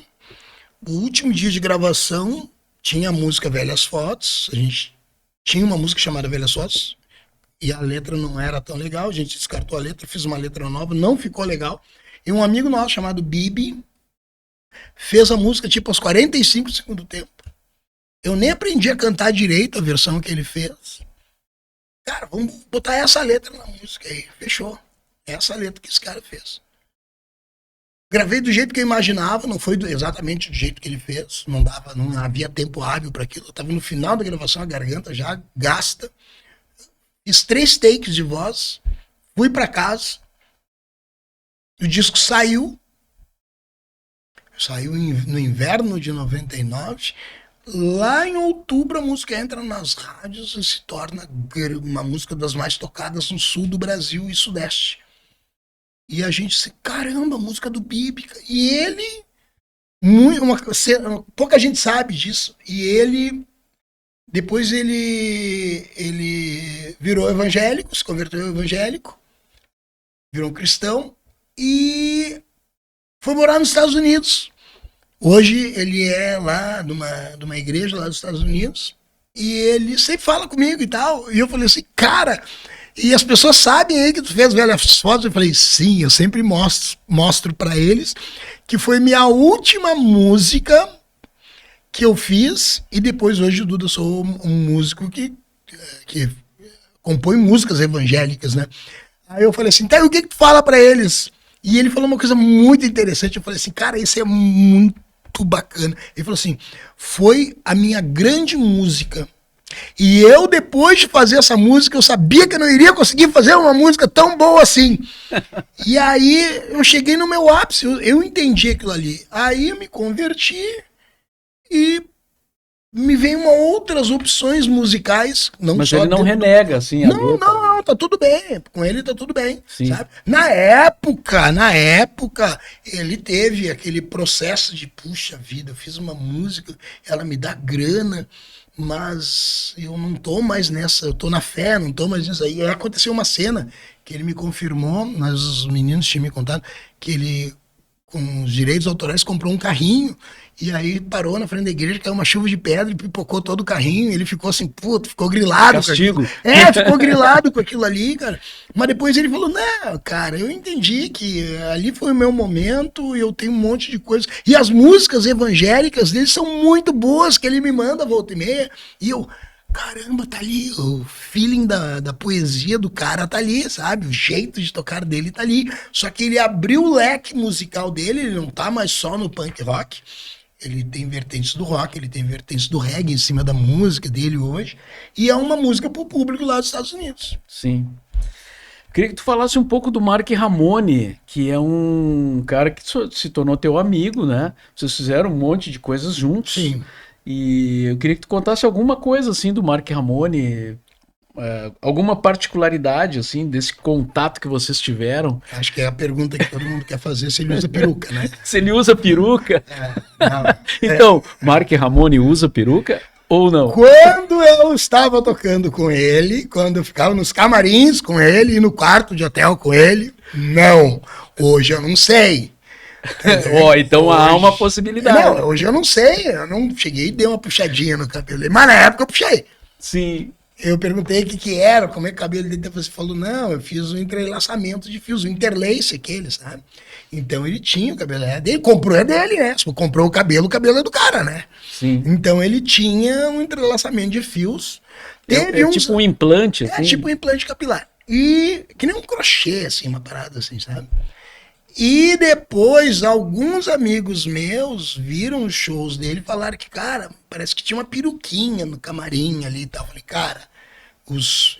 [SPEAKER 2] O último dia de gravação tinha a música Velhas Fotos. A gente tinha uma música chamada Velhas Fotos. E a letra não era tão legal. A gente descartou a letra, fez uma letra nova, não ficou legal. E um amigo nosso chamado Bibi fez a música tipo aos 45 do segundo tempo. Eu nem aprendi a cantar direito a versão que ele fez. Cara, vamos botar essa letra na música aí. Fechou. Essa letra que esse cara fez. Gravei do jeito que eu imaginava, não foi exatamente do jeito que ele fez. Não havia tempo hábil para aquilo. Eu estava no final da gravação, a garganta já gasta. Fiz 3 takes de voz. Fui para casa. O disco saiu no inverno de 99. Lá em outubro a música entra nas rádios e se torna uma música das mais tocadas no sul do Brasil e sudeste. E a gente se, caramba, a música do Bibi. E ele, pouca gente sabe disso. E ele, depois ele virou evangélico, se converteu evangélico, virou um cristão e foi morar nos Estados Unidos. Hoje ele é lá de uma igreja lá dos Estados Unidos e ele sempre fala comigo e tal. E eu falei assim, cara, e as pessoas sabem aí que tu fez velhas fotos? Eu falei, sim, eu sempre mostro para eles que foi minha última música que eu fiz e depois hoje, Duda, eu sou um músico que compõe músicas evangélicas, né? Aí eu falei assim, tá, e o que tu fala para eles? E ele falou uma coisa muito interessante, eu falei assim, cara, isso é muito bacana. Ele falou assim, foi a minha grande música. E eu, depois de fazer essa música, eu sabia que eu não iria conseguir fazer uma música tão boa assim. E aí eu cheguei no meu ápice, eu entendi aquilo ali. Aí eu me converti e me vem outras opções musicais.
[SPEAKER 1] Mas só ele não renega, assim, a
[SPEAKER 2] não, tá tudo bem. Com ele tá tudo bem,
[SPEAKER 1] sim,
[SPEAKER 2] sabe? Na época, ele teve aquele processo de, puxa vida, eu fiz uma música, ela me dá grana, mas eu não tô mais nessa, eu tô na fé, não tô mais nisso. Aí aconteceu uma cena que ele me confirmou, mas os meninos tinham me contado, que ele, com os direitos autorais, comprou um carrinho. E aí parou na frente da igreja, caiu uma chuva de pedra e pipocou todo o carrinho. Ele ficou assim, puto, ficou grilado.
[SPEAKER 1] Castigo.
[SPEAKER 2] Ficou grilado com aquilo ali, cara. Mas depois ele falou, não, cara, eu entendi que ali foi o meu momento e eu tenho um monte de coisas. E as músicas evangélicas dele são muito boas, que ele me manda volta e meia. E eu, caramba, tá ali, o feeling da poesia do cara tá ali, sabe? O jeito de tocar dele tá ali. Só que ele abriu o leque musical dele, ele não tá mais só no punk rock. Ele tem vertentes do rock, ele tem vertentes do reggae em cima da música dele hoje. E é uma música pro público lá dos Estados Unidos.
[SPEAKER 1] Sim. Queria que tu falasse um pouco do Mark Ramone, que é um cara que se tornou teu amigo, né? Vocês fizeram um monte de coisas juntos.
[SPEAKER 2] Sim.
[SPEAKER 1] E eu queria que tu contasse alguma coisa, assim, do Mark Ramone, alguma particularidade, assim, desse contato que vocês tiveram.
[SPEAKER 2] Acho que é a pergunta que todo mundo quer fazer, se ele usa peruca, né?
[SPEAKER 1] Se ele usa peruca?
[SPEAKER 2] Não,
[SPEAKER 1] então, Mark Ramone usa peruca ou não?
[SPEAKER 2] Quando eu estava tocando com ele, quando eu ficava nos camarins com ele e no quarto de hotel com ele, não. Hoje eu não sei.
[SPEAKER 1] Então hoje, há uma possibilidade.
[SPEAKER 2] Não, hoje eu não sei. Eu não cheguei e dei uma puxadinha no cabelo dele, mas na época eu puxei.
[SPEAKER 1] Sim.
[SPEAKER 2] Eu perguntei o que era, como é que o cabelo dele. Você falou, não, eu fiz um entrelaçamento de fios, um interlace aquele, sabe? Então ele tinha o cabelo dele, comprou é dele, né? Se comprou o cabelo é do cara, né?
[SPEAKER 1] Sim.
[SPEAKER 2] Então ele tinha um entrelaçamento de fios. Teve
[SPEAKER 1] tipo um implante, assim?
[SPEAKER 2] É tipo um implante capilar. E que nem um crochê, assim, uma parada assim, sabe? E depois, alguns amigos meus viram os shows dele e falaram que, cara, parece que tinha uma peruquinha no camarim ali e tal. Eu falei, cara, a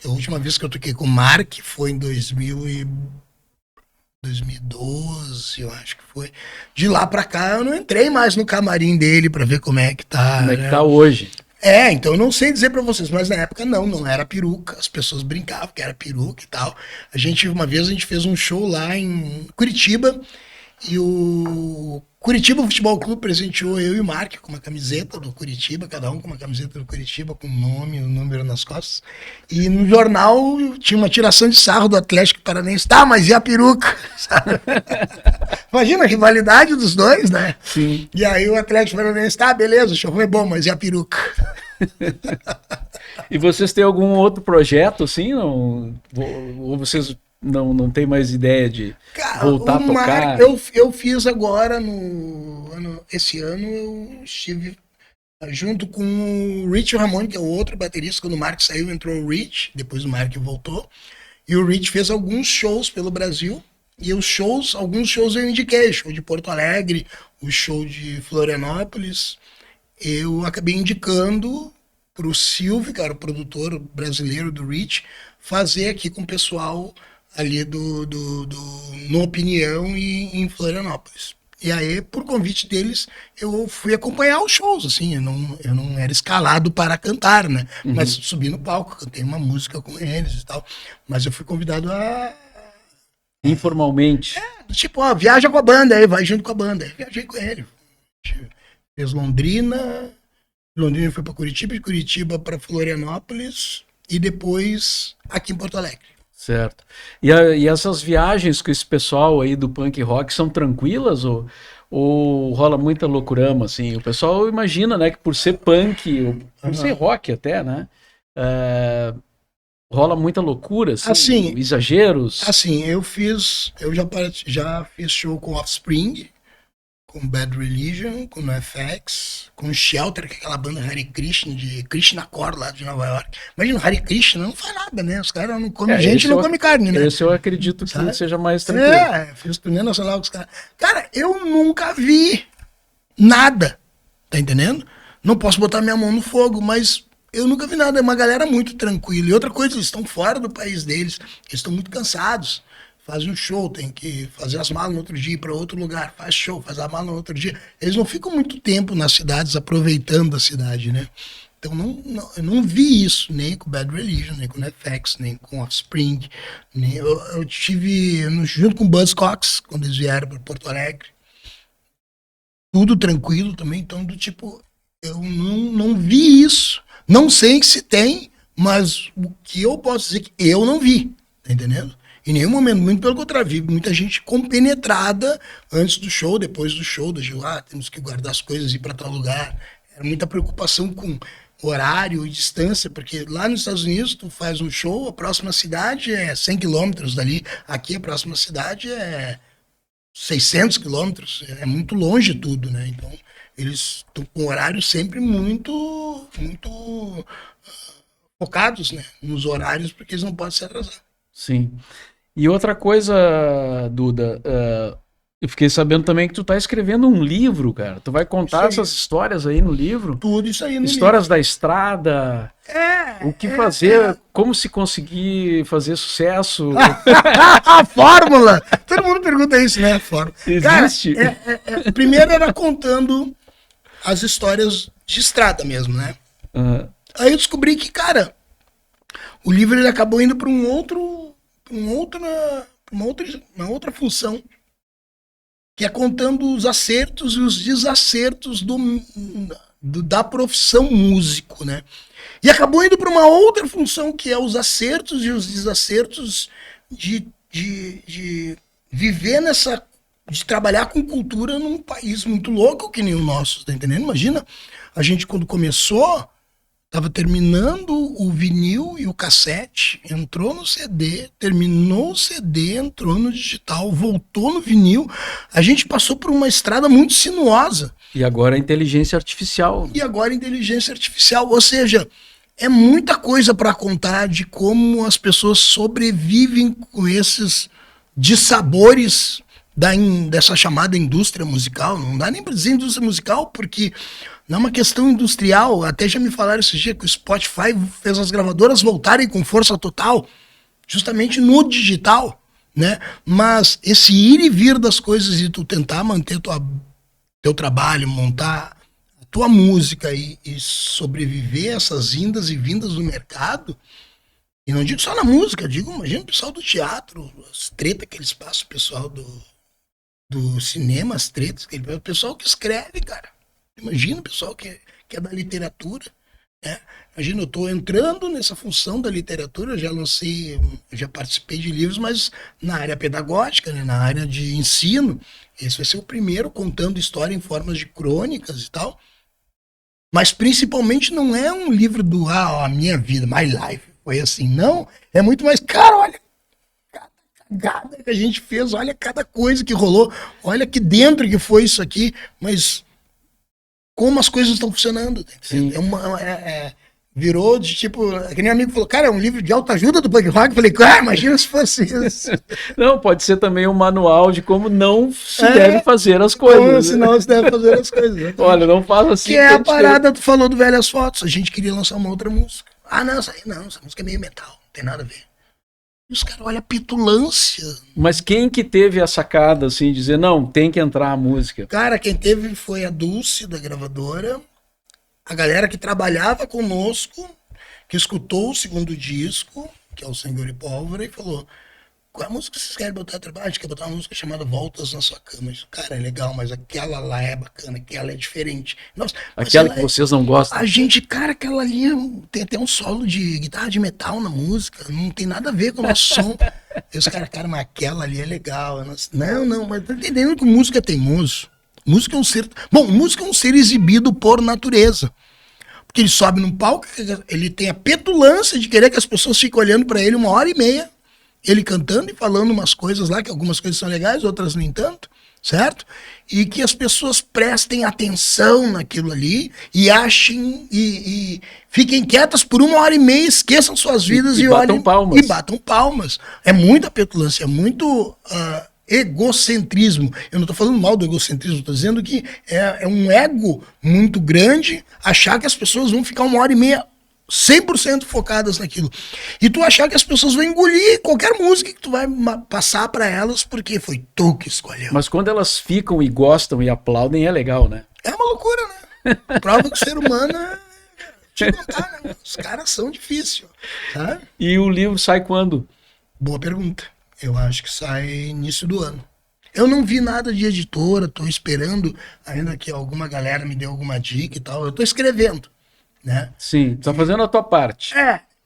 [SPEAKER 2] última vez que eu toquei com o Mark foi em 2012, eu acho que foi. De lá pra cá, eu não entrei mais no camarim dele pra ver como é que tá.
[SPEAKER 1] Como é que tá hoje.
[SPEAKER 2] Então eu não sei dizer pra vocês, mas na época não era peruca, as pessoas brincavam que era peruca e tal. Uma vez a gente fez um show lá em Curitiba e o Curitiba Futebol Clube presenteou eu e o Mark com uma camiseta do Curitiba, cada um com uma camiseta do Curitiba com o nome, o número nas costas. E no jornal tinha uma tiração de sarro do Atlético Paranaense, tá, mas e a peruca? Sabe? Imagina a rivalidade dos dois, né?
[SPEAKER 1] Sim.
[SPEAKER 2] E aí o Atlético Paranaense, tá, beleza, o show foi bom, mas e a peruca?
[SPEAKER 1] E vocês têm algum outro projeto, assim? Ou vocês não tem mais ideia de voltar a tocar?
[SPEAKER 2] Eu fiz agora, esse ano, eu estive junto com o Rich Ramone, que é o outro baterista. Quando o Mark saiu, entrou o Rich, depois o Mark voltou. E o Rich fez alguns shows pelo Brasil. E alguns shows eu indiquei, show de Porto Alegre, o show de Florianópolis. Eu acabei indicando pro Silvio, cara, o produtor brasileiro do Rich, fazer aqui com o pessoal ali no Opinião e em Florianópolis. E aí, por convite deles, eu fui acompanhar os shows, assim, eu não era escalado para cantar, né? Mas subi no palco, cantei uma música com eles e tal. Mas eu fui convidado a...
[SPEAKER 1] Informalmente.
[SPEAKER 2] Tipo, ó, viaja com a banda, aí vai junto com a banda. Aí viajei com ele. Fez Londrina foi para Curitiba, de Curitiba para Florianópolis e depois aqui em Porto Alegre.
[SPEAKER 1] Certo. E essas viagens com esse pessoal aí do punk rock são tranquilas ou rola muita loucurama, assim? O pessoal imagina, né, que por ser punk, ou por ser rock até, né, rola muita loucura, assim, exageros.
[SPEAKER 2] Assim, eu já fiz show com Offspring, com Bad Religion, com NoFX, com Shelter, que é aquela banda Hare Krishna, de Krishna Core lá de Nova York. Imagina, Hare Krishna não faz nada, né? Os caras não comem gente e não comem carne, né?
[SPEAKER 1] Esse eu acredito que seja mais tranquilo.
[SPEAKER 2] Fiz turnê nacional com os caras. Cara, eu nunca vi nada, tá entendendo? Não posso botar minha mão no fogo, mas eu nunca vi nada. É uma galera muito tranquila. E outra coisa, eles estão fora do país deles, eles estão muito cansados. Faz um show, tem que fazer as malas no outro dia, ir para outro lugar, faz show, faz a mala no outro dia. Eles não ficam muito tempo nas cidades, aproveitando a cidade, né? Então eu não vi isso, nem com Bad Religion, nem com NoFX, nem com Offspring. Eu tive junto com Buzzcocks, quando eles vieram para Porto Alegre. Tudo tranquilo também, então do tipo, eu não vi isso. Não sei se tem, mas o que eu posso dizer que eu não vi, tá entendendo? Em nenhum momento, muito pelo contrário, vi muita gente compenetrada antes do show, depois do show, temos que guardar as coisas e ir para tal lugar. Era muita preocupação com horário e distância, porque lá nos Estados Unidos tu faz um show, a próxima cidade é 100 quilômetros dali, aqui a próxima cidade é 600 quilômetros, é muito longe tudo, né? Então eles estão com horários sempre muito focados, né, nos horários, porque eles não podem se atrasar.
[SPEAKER 1] Sim. E outra coisa, Duda, eu fiquei sabendo também que tu tá escrevendo um livro, cara. Tu vai contar essas histórias aí no livro?
[SPEAKER 2] Tudo isso aí no
[SPEAKER 1] Histórias
[SPEAKER 2] livro.
[SPEAKER 1] Da estrada. O que fazer, como se conseguir fazer sucesso.
[SPEAKER 2] A fórmula! Todo mundo pergunta isso, né? A fórmula.
[SPEAKER 1] Existe?
[SPEAKER 2] Cara, primeiro era contando as histórias de estrada mesmo, né? Aí eu descobri que, cara, o livro ele acabou indo para uma outra função, que é contando os acertos e os desacertos da profissão músico, né? E acabou indo para uma outra função, que é os acertos e os desacertos de viver de trabalhar com cultura num país muito louco que nem o nosso, tá entendendo? Imagina, a gente quando começou, tava terminando o vinil e o cassete, entrou no CD, terminou o CD, entrou no digital, voltou no vinil. A gente passou por uma estrada muito sinuosa.
[SPEAKER 1] E agora a inteligência artificial.
[SPEAKER 2] Ou seja, é muita coisa para contar de como as pessoas sobrevivem com esses dissabores dessa chamada indústria musical. Não dá nem para dizer indústria musical, porque não é uma questão industrial. Até já me falaram esses dias que o Spotify fez as gravadoras voltarem com força total, justamente no digital, né? Mas esse ir e vir das coisas e tu tentar manter teu trabalho, montar a tua música e sobreviver a essas indas e vindas do mercado, e não digo só na música, imagina o pessoal do teatro, as tretas que eles passam, o pessoal do cinema, as tretas, o pessoal que escreve, cara. Imagina o pessoal que é da literatura, né? Imagina, eu estou entrando nessa função da literatura, já participei de livros, mas na área pedagógica, né? Na área de ensino. Esse vai ser o primeiro contando história em formas de crônicas e tal. Mas principalmente não é um livro a minha vida, my life, foi assim, não. É muito mais, cara, olha cagada que a gente fez, olha cada coisa que rolou, olha que dentro que foi isso aqui, mas como as coisas estão funcionando. Virou de tipo, que nem um amigo falou, cara, é um livro de autoajuda do punk rock. Eu falei, imagina se fosse isso.
[SPEAKER 1] Não, pode ser também um manual de como não se deve fazer as coisas. Como
[SPEAKER 2] se não se deve fazer as coisas.
[SPEAKER 1] Olha, não faz assim.
[SPEAKER 2] Que é a parada, tu falou do Velhas Fotos, a gente queria lançar uma outra música. Não, essa música é meio metal, não tem nada a ver. E os caras olham a petulância.
[SPEAKER 1] Mas quem que teve a sacada, assim, de dizer, não, tem que entrar a música?
[SPEAKER 2] Cara, quem teve foi a Dulce, da gravadora, a galera que trabalhava conosco, que escutou o segundo disco, que é o Senhor e Pólvora, e falou: qual a música que vocês querem botar trabalho? A gente quer botar uma música chamada Voltas na Sua Cama. Isso, cara, é legal, mas aquela lá é bacana, aquela é diferente. Nossa,
[SPEAKER 1] Aquela que vocês não gostam?
[SPEAKER 2] A gente, cara, aquela ali tem até um solo de guitarra de metal na música, não tem nada a ver com o nosso som. E os caras, cara, mas aquela ali é legal. Não, mas tá entendendo que música é teimoso. Música é um ser. Bom, música é um ser exibido por natureza. Porque ele sobe num palco, ele tem a petulância de querer que as pessoas fiquem olhando para ele 1h30, ele cantando e falando umas coisas lá, que algumas coisas são legais, outras nem tanto, certo? E que as pessoas prestem atenção naquilo ali e achem e fiquem quietas por 1h30, esqueçam suas vidas e
[SPEAKER 1] batam
[SPEAKER 2] olhem
[SPEAKER 1] palmas.
[SPEAKER 2] e batam palmas. É muita petulância, é muito egocentrismo. Eu não estou falando mal do egocentrismo, estou dizendo que é um ego muito grande achar que as pessoas vão ficar 1h30 100% focadas naquilo. E tu achar que as pessoas vão engolir qualquer música que tu vai passar para elas porque foi tu que escolheu.
[SPEAKER 1] Mas quando elas ficam e gostam e aplaudem, é legal, né?
[SPEAKER 2] É uma loucura, né? Prova que o ser humano te contar, né? Os caras são difíceis, sabe?
[SPEAKER 1] E o livro sai quando?
[SPEAKER 2] Boa pergunta. Eu acho que sai início do ano. Eu não vi nada de editora, tô esperando ainda que alguma galera me dê alguma dica e tal. Eu tô escrevendo, né?
[SPEAKER 1] Sim, tá fazendo a tua parte.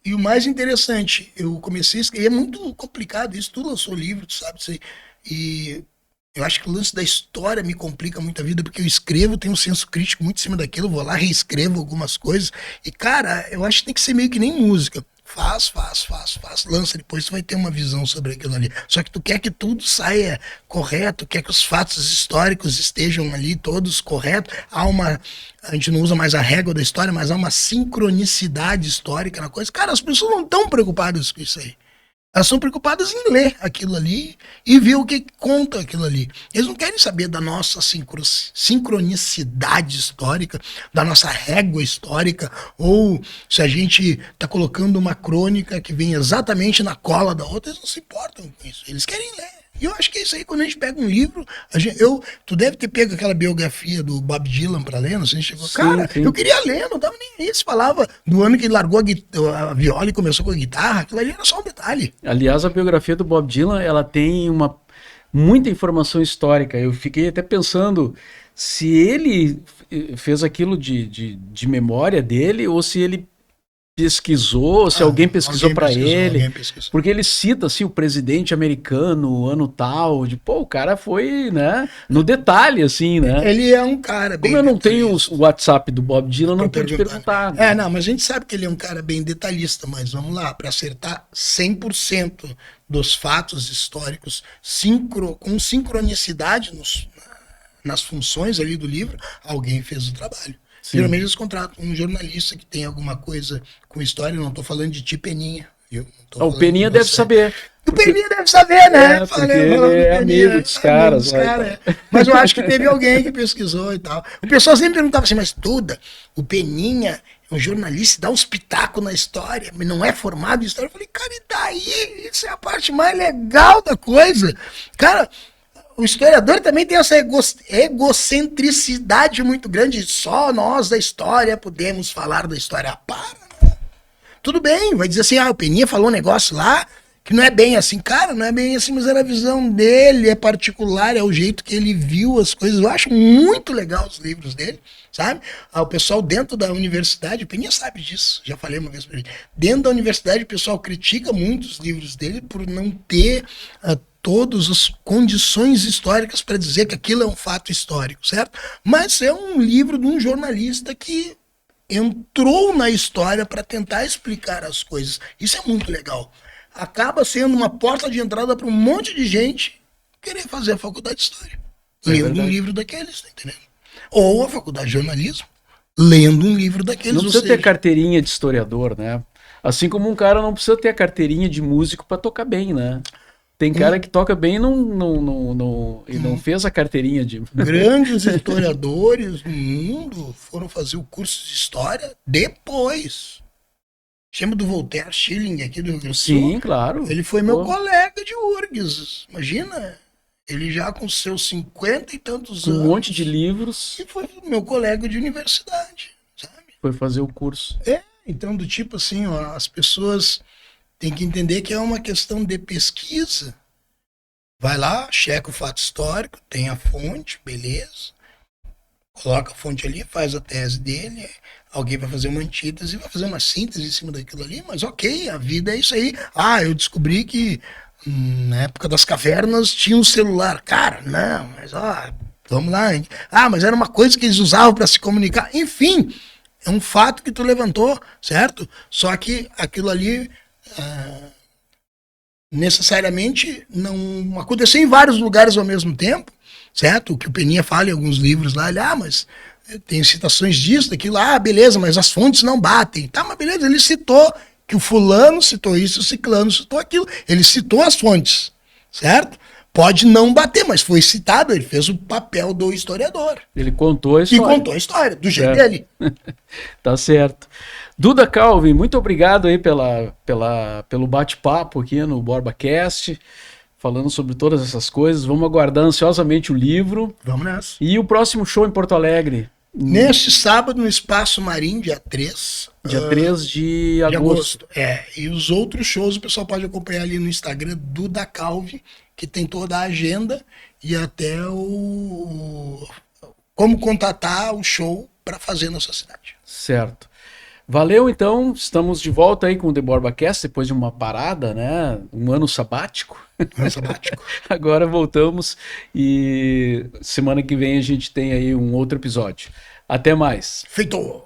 [SPEAKER 2] E o mais interessante, eu comecei a escrever, é muito complicado isso, tu lançou livro, tu sabe, isso. E eu acho que o lance da história me complica muito a vida, porque eu escrevo, tenho um senso crítico muito em cima daquilo, vou lá, reescrevo algumas coisas, e cara, eu acho que tem que ser meio que nem música. Faz, lança, depois tu vai ter uma visão sobre aquilo ali. Só que tu quer que tudo saia correto, quer que os fatos históricos estejam ali todos corretos. A gente não usa mais a régua da história, mas há uma sincronicidade histórica na coisa. Cara, as pessoas não estão preocupadas com isso aí. Elas são preocupadas em ler aquilo ali e ver o que conta aquilo ali. Eles não querem saber da nossa sincronicidade histórica, da nossa régua histórica, ou se a gente está colocando uma crônica que vem exatamente na cola da outra. Eles não se importam com isso. Eles querem ler. E eu acho que é isso aí, quando a gente pega um livro, tu deve ter pego aquela biografia do Bob Dylan pra ler, não sei se chegou.
[SPEAKER 1] Sim,
[SPEAKER 2] cara,
[SPEAKER 1] sim.
[SPEAKER 2] eu queria ler, não tava nem aí. Se falava do ano que ele largou a viola e começou com a guitarra, aquilo ali era só um detalhe.
[SPEAKER 1] Aliás, a biografia do Bob Dylan, ela tem muita informação histórica. Eu fiquei até pensando se ele fez aquilo de memória dele ou se ele pesquisou, se alguém pesquisou para ele, porque ele cita assim o presidente americano, o ano tal, o cara foi, né, no detalhe assim, né?
[SPEAKER 2] Ele é um cara bem
[SPEAKER 1] Como eu não tenho o WhatsApp do Bob Dylan, não pude perguntar.
[SPEAKER 2] Né? Não, mas a gente sabe que ele é um cara bem detalhista, mas vamos lá, para acertar 100% dos fatos históricos com sincronicidade nas funções ali do livro, alguém fez o trabalho. Sim. Geralmente eles contratam um jornalista que tem alguma coisa com história, não estou falando de ti, Peninha.
[SPEAKER 1] O Peninha deve saber.
[SPEAKER 2] O Peninha deve saber, né?
[SPEAKER 1] Ele é amigo dos caras.
[SPEAKER 2] Mas eu acho que teve alguém que pesquisou e tal. O pessoal sempre perguntava assim, mas o Peninha é um jornalista, dá uns pitacos na história, mas não é formado em história. Eu falei, cara, e daí? Isso é a parte mais legal da coisa. Cara, o historiador também tem essa egocentricidade muito grande. Só nós da história podemos falar da história. Para. Tudo bem, vai dizer assim, o Peninha falou um negócio lá que não é bem assim. Cara, não é bem assim, mas era a visão dele, é particular, é o jeito que ele viu as coisas. Eu acho muito legal os livros dele, sabe? O pessoal dentro da universidade, o Peninha sabe disso, já falei uma vez pra ele. Dentro da universidade o pessoal critica muito os livros dele por não ter todas as condições históricas para dizer que aquilo é um fato histórico, certo? Mas é um livro de um jornalista que entrou na história para tentar explicar as coisas. Isso é muito legal. Acaba sendo uma porta de entrada para um monte de gente querer fazer a faculdade de história. Lendo um livro daqueles, tá entendendo? Ou a faculdade de jornalismo, lendo um livro daqueles.
[SPEAKER 1] Não precisa ter carteirinha de historiador, né? Assim como um cara não precisa ter a carteirinha de músico para tocar bem, né? Tem cara que toca bem e não fez a carteirinha de...
[SPEAKER 2] Grandes historiadores no mundo foram fazer o curso de história depois. Lembra do Voltaire Schilling aqui do Rio Grande do Sul?
[SPEAKER 1] Sim, claro.
[SPEAKER 2] Ele foi meu colega de URGS. Imagina, ele já com seus 50 e tantos anos.
[SPEAKER 1] Um monte de livros.
[SPEAKER 2] E foi meu colega de universidade, sabe?
[SPEAKER 1] Foi fazer o curso.
[SPEAKER 2] Então do tipo assim, ó, as pessoas têm que entender que é uma questão de pesquisa. Vai lá, checa o fato histórico, tem a fonte, beleza. Coloca a fonte ali, faz a tese dele, alguém vai fazer uma antítese, vai fazer uma síntese em cima daquilo ali, mas ok, a vida é isso aí. Eu descobri que na época das cavernas tinha um celular. Cara, não, mas vamos lá. Mas era uma coisa que eles usavam para se comunicar. Enfim, é um fato que tu levantou, certo? Só que aquilo ali necessariamente não aconteceu em vários lugares ao mesmo tempo. Certo? O que o Peninha fala em alguns livros lá, mas tem citações disso, daquilo, beleza, mas as fontes não batem. Tá, mas beleza, ele citou que o fulano citou isso, o ciclano citou aquilo. Ele citou as fontes, certo? Pode não bater, mas foi citado, ele fez o papel do historiador.
[SPEAKER 1] Ele contou a história.
[SPEAKER 2] E contou a história, do jeito dele.
[SPEAKER 1] Tá certo. Duda Calvin, muito obrigado aí pelo bate-papo aqui no BorbaCast, falando sobre todas essas coisas. Vamos aguardar ansiosamente o livro.
[SPEAKER 2] Vamos nessa.
[SPEAKER 1] E o próximo show em Porto Alegre?
[SPEAKER 2] Neste sábado, no Espaço Marim, dia 3.
[SPEAKER 1] Dia 3 de agosto.
[SPEAKER 2] E os outros shows o pessoal pode acompanhar ali no Instagram do Da Calvi, que tem toda a agenda e até como contatar o show para fazer na sua cidade.
[SPEAKER 1] Certo. Valeu, então. Estamos de volta aí com o The BorbaCast, depois de uma parada, né? Um ano sabático. Agora voltamos e semana que vem a gente tem aí um outro episódio. Até mais.
[SPEAKER 2] Feito!